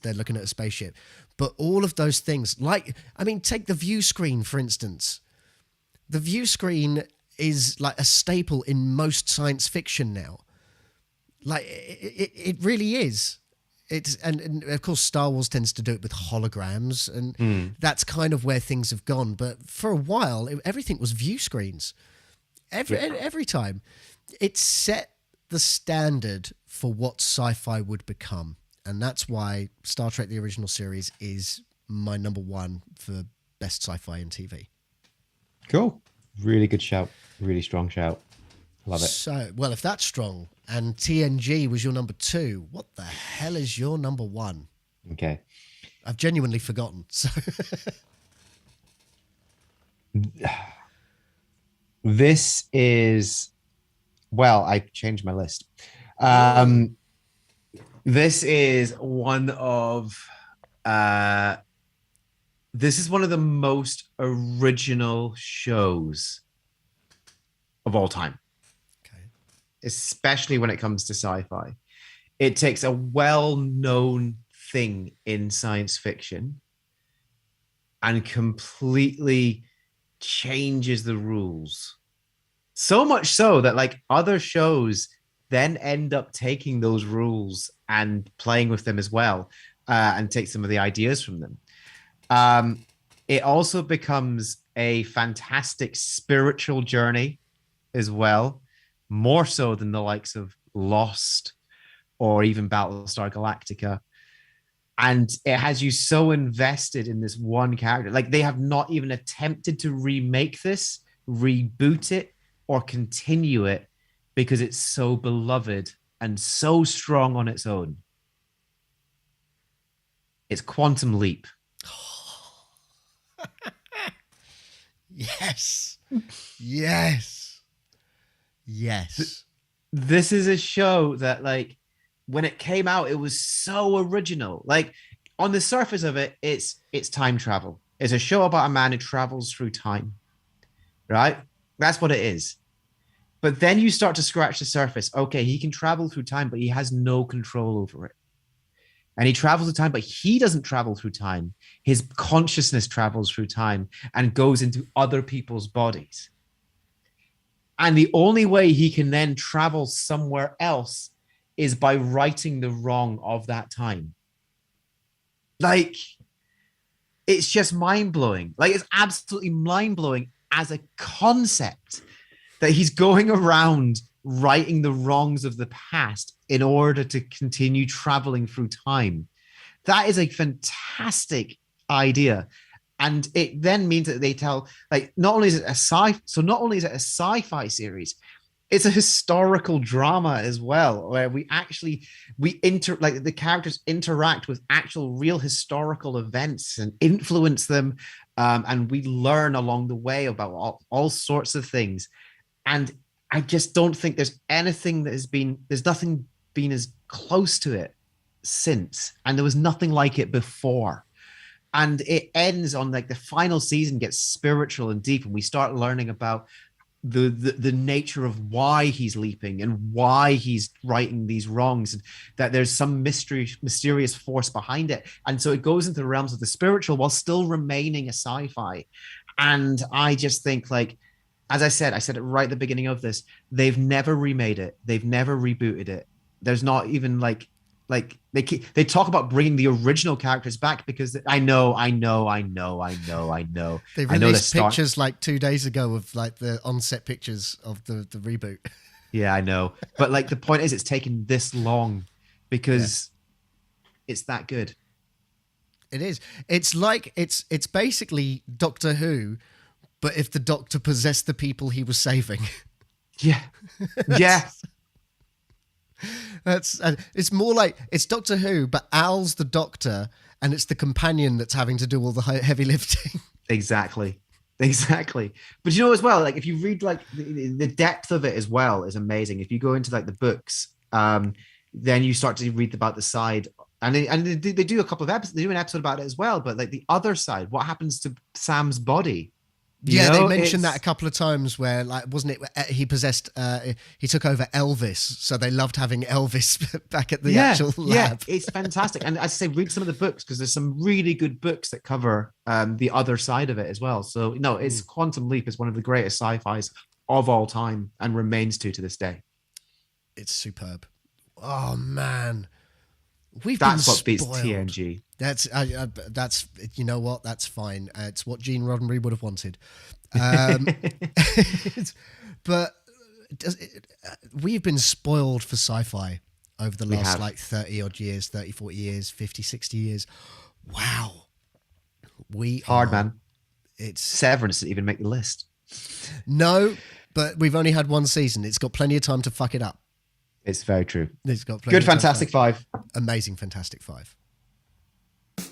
looking at a spaceship. But all of those things, take the view screen, for instance. The view screen is like a staple in most science fiction now. Like it really is. And of course Star Wars tends to do it with holograms, and that's kind of where things have gone. But for a while, everything was view screens. Every time, it set the standard for what sci-fi would become, and that's why Star Trek: The Original Series is my number one for best sci-fi in TV. Cool, really good shout, really strong shout. Love it. So, well, if that's strong, and TNG was your number two, what the hell is your number one? Okay. I've genuinely forgotten. So this is, well, I changed my list. This is one of the most original shows of all time. Especially when it comes to sci-fi. It takes a well-known thing in science fiction and completely changes the rules. So much so that like other shows then end up taking those rules and playing with them as well, and take some of the ideas from them. It also becomes a fantastic spiritual journey as well. More so than the likes of Lost or even Battlestar Galactica. And it has you so invested in this one character. Like, they have not even attempted to remake this, reboot it, or continue it because it's so beloved and so strong on its own. It's Quantum Leap. Yes. Yes. Yes. This is a show that, like, when it came out, it was so original. Like, on the surface of it, it's time travel. It's a show about a man who travels through time, right? That's what it is. But then you start to scratch the surface. Okay, he can travel through time, but he has no control over it. And he travels through time, but he doesn't travel through time. His consciousness travels through time and goes into other people's bodies. And the only way he can then travel somewhere else is by righting the wrong of that time. Like, it's just mind-blowing. Like, it's absolutely mind-blowing as a concept that he's going around righting the wrongs of the past in order to continue traveling through time. That is a fantastic idea. And it then means that they tell, like, not only is it a sci-fi series, it's a historical drama as well, where the characters interact with actual real historical events and influence them. And we learn along the way about all sorts of things. And I just don't think there's nothing been as close to it since. And there was nothing like it before. And it ends on, like, the final season gets spiritual and deep, and we start learning about the nature of why he's leaping and why he's righting these wrongs, and that there's some mysterious force behind it. And so it goes into the realms of the spiritual while still remaining a sci-fi. And I just think, like, as I said it right at the beginning of this, they've never remade it. They've never rebooted it. There's not even like they talk about bringing the original characters back because I know. They released pictures like 2 days ago of, like, the on-set pictures of the reboot. Yeah, I know. But, like, the point is, it's taken this long because it's that good. It is. It's like it's basically Doctor Who, but if the Doctor possessed the people he was saving. Yeah. Yeah. It's more like it's Doctor Who, but Al's the Doctor, and it's the companion that's having to do all the heavy lifting. Exactly. But you know, as well, like, if you read, like, the depth of it as well is amazing. If you go into, like, the books, then you start to read about the side, and they do a couple of episodes. They do an episode about it as well. But, like, the other side, what happens to Sam's body? They mentioned that a couple of times where, like, wasn't it he possessed he took over Elvis, so they loved having Elvis back at the actual lab. Yeah, it's fantastic. And as I say, read some of the books, because there's some really good books that cover the other side of it as well. So no, it's Quantum Leap is one of the greatest sci-fis of all time and remains to this day. It's superb. Oh man, that's what beats TNG. That's you know what? That's fine. It's what Gene Roddenberry would have wanted. But we've been spoiled for sci-fi over the last, like, 30 odd years, 30, 40 years, 50, 60 years. Wow. Man. It's Severance didn't even make the list. No, but we've only had one season. It's got plenty of time to fuck it up. It's very true. It's got plenty good Fantastic Five. Amazing Fantastic Five.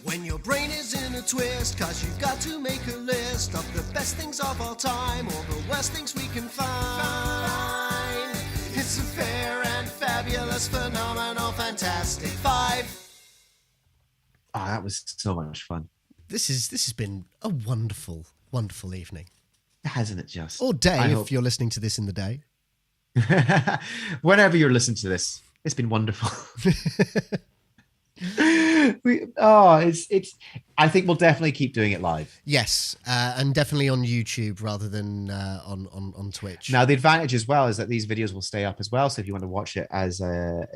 When your brain is in a twist, cause you've got to make a list of the best things of all time, or the worst things we can find. It's a fair and fabulous, phenomenal, Fantastic Five. Oh, that was so much fun. This has been a wonderful, wonderful evening. Hasn't it just? Or day, if you're listening to this in the day. Whenever you're listening to this, it's been wonderful. I think we'll definitely keep doing it live. Yes, and definitely on YouTube rather than on Twitch. Now, the advantage as well is that these videos will stay up as well. So if you want to watch it as a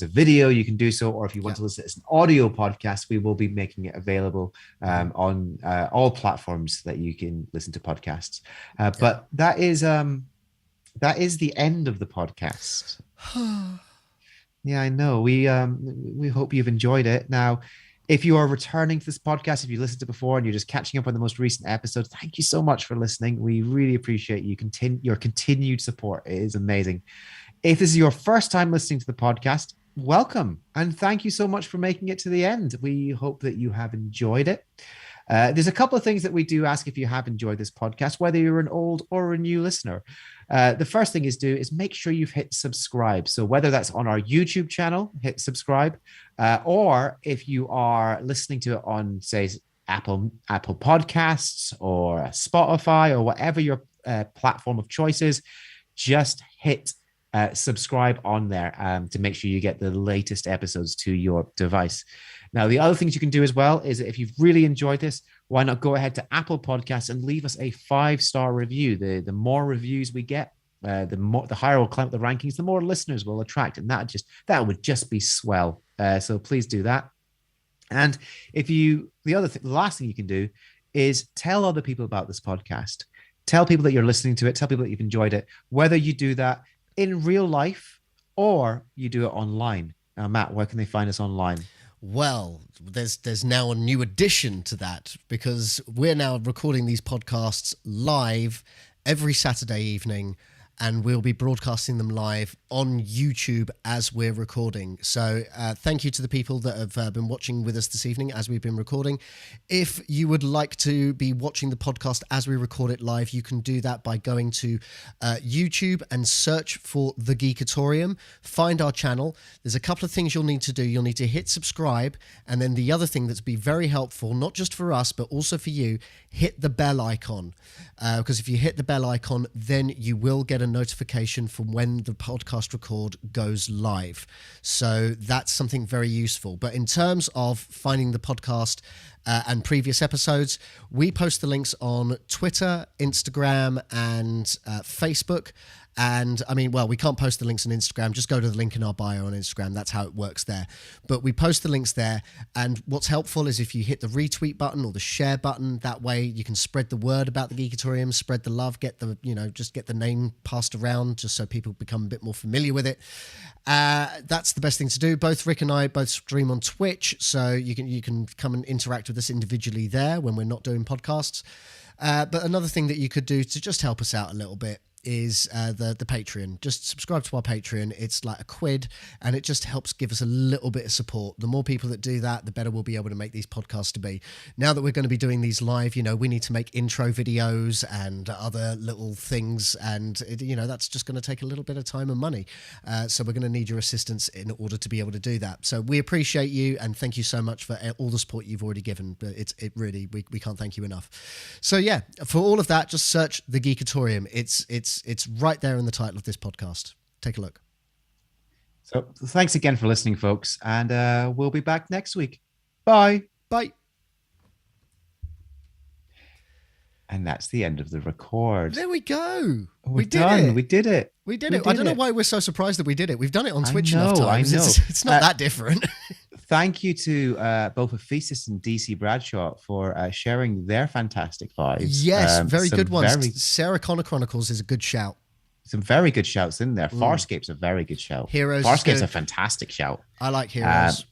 video, you can do so. Or if you want to listen as an audio podcast, we will be making it available on all platforms that you can listen to podcasts. But that is the end of the podcast. Yeah, I know. We hope you've enjoyed it. Now, if you are returning to this podcast, if you listened to it before and you're just catching up on the most recent episodes, thank you so much for listening. We really appreciate your continued support. It is amazing. If this is your first time listening to the podcast, welcome. And thank you so much for making it to the end. We hope that you have enjoyed it. There's a couple of things that we do ask if you have enjoyed this podcast, whether you're an old or a new listener. The first thing is make sure you've hit subscribe. So whether that's on our YouTube channel, hit subscribe, or if you are listening to it on, say, Apple Podcasts or Spotify or whatever your platform of choice is, just hit subscribe on there to make sure you get the latest episodes to your device. Now, the other things you can do as well is if you've really enjoyed this, why not go ahead to Apple Podcasts and leave us a 5-star review? The more reviews we get, the higher we'll climb up the rankings, the more listeners we'll attract, and that would just be swell. So please do that. And the last thing you can do is tell other people about this podcast. Tell people that you're listening to it. Tell people that you've enjoyed it. Whether you do that in real life or you do it online. Now, Matt, where can they find us online? Well, there's now a new addition to that, because we're now recording these podcasts live every Saturday evening, and we'll be broadcasting them live on YouTube as we're recording. So thank you to the people that have been watching with us this evening as we've been recording. If you would like to be watching the podcast as we record it live, you can do that by going to YouTube and search for The Geekatorium. Find our channel. There's a couple of things you'll need to do. You'll need to hit subscribe, and then the other thing that's be very helpful, not just for us, but also for you, hit the bell icon. Because if you hit the bell icon, then you will get a notification from when the podcast record goes live. So that's something very useful. But in terms of finding the podcast and previous episodes, we post the links on Twitter, Instagram, and Facebook. And I mean, well, we can't post the links on Instagram. Just go to the link in our bio on Instagram. That's how it works there. But we post the links there. And what's helpful is if you hit the retweet button or the share button, that way you can spread the word about the Geekatorium, spread the love, just get the name passed around just so people become a bit more familiar with it. That's the best thing to do. Both Rick and I both stream on Twitch, so you can come and interact with us individually there when we're not doing podcasts. But another thing that you could do to just help us out a little bit is the Patreon. Just subscribe to our Patreon. It's like £1, and it just helps give us a little bit of support. The more people that do that, the better we'll be able to make these podcasts to be. Now that we're going to be doing these live, we need to make intro videos and other little things, and that's just going to take a little bit of time and money. So we're going to need your assistance in order to be able to do that. So we appreciate you, and thank you so much for all the support you've already given. But it really, we can't thank you enough. So yeah, for all of that, just search The Geekatorium. It's right there in the title of this podcast. Take a look. So thanks again for listening, folks, and we'll be back next week. Bye. Bye. And that's the end of the record. There we go. We did it. We did it. I don't know why we're so surprised that we did it. We've done it on Twitch enough times. I know. It's not that different. Thank you to both Ephesus and DC Bradshaw for sharing their fantastic lives. Yes, very good ones. Sarah Connor Chronicles is a good shout. Some very good shouts in there. Farscape's a very good shout. Heroes. Farscape's a fantastic shout. I like Heroes.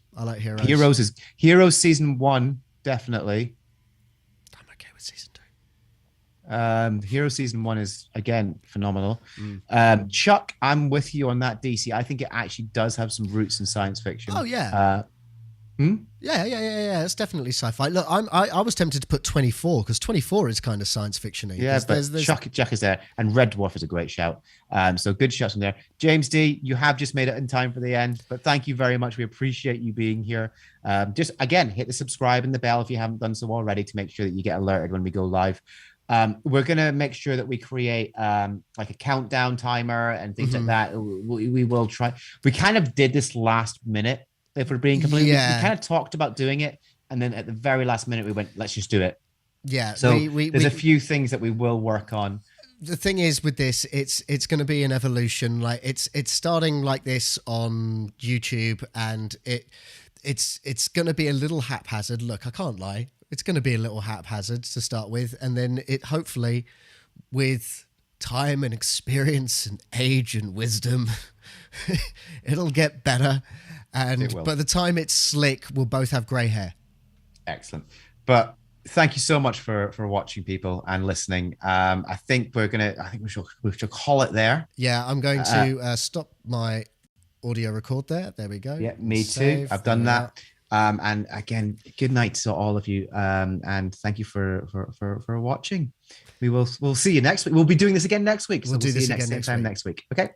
Heroes season 1, definitely. I'm okay with season 2. Hero season 1 is again phenomenal. Chuck, I'm with you on that, DC. I think it actually does have some roots in science fiction. Oh yeah. Yeah. It's definitely sci-fi. Look, I was tempted to put 24 because 24 is kind of science fiction-y. Yeah, but Chuck is there, and Red Dwarf is a great shout. So good shouts from there. James D, you have just made it in time for the end, but thank you very much. We appreciate you being here. Just again, hit the subscribe and the bell if you haven't done so already to make sure that you get alerted when we go live. We're going to make sure that we create like a countdown timer and things like that. We will try. We kind of did this last minute. If we're being completely, we kind of talked about doing it, and then at the very last minute we went, let's just do it. Yeah. So there's a few things that we will work on. The thing is with this, it's going to be an evolution. Like it's starting like this on YouTube, and it's going to be a little haphazard. Look, I can't lie. It's going to be a little haphazard to start with, and then it hopefully with time and experience and age and wisdom, it'll get better. And by the time it's slick, we'll both have grey hair. Excellent. But thank you so much for watching, people, and listening. I think we should call it there. Yeah, I'm going to stop my audio record there. There we go. Yeah, me too. I've done that. And again, good night to all of you. And thank you for watching. We'll see you next week. We'll be doing this again next week. So we'll see you next time next week. Okay.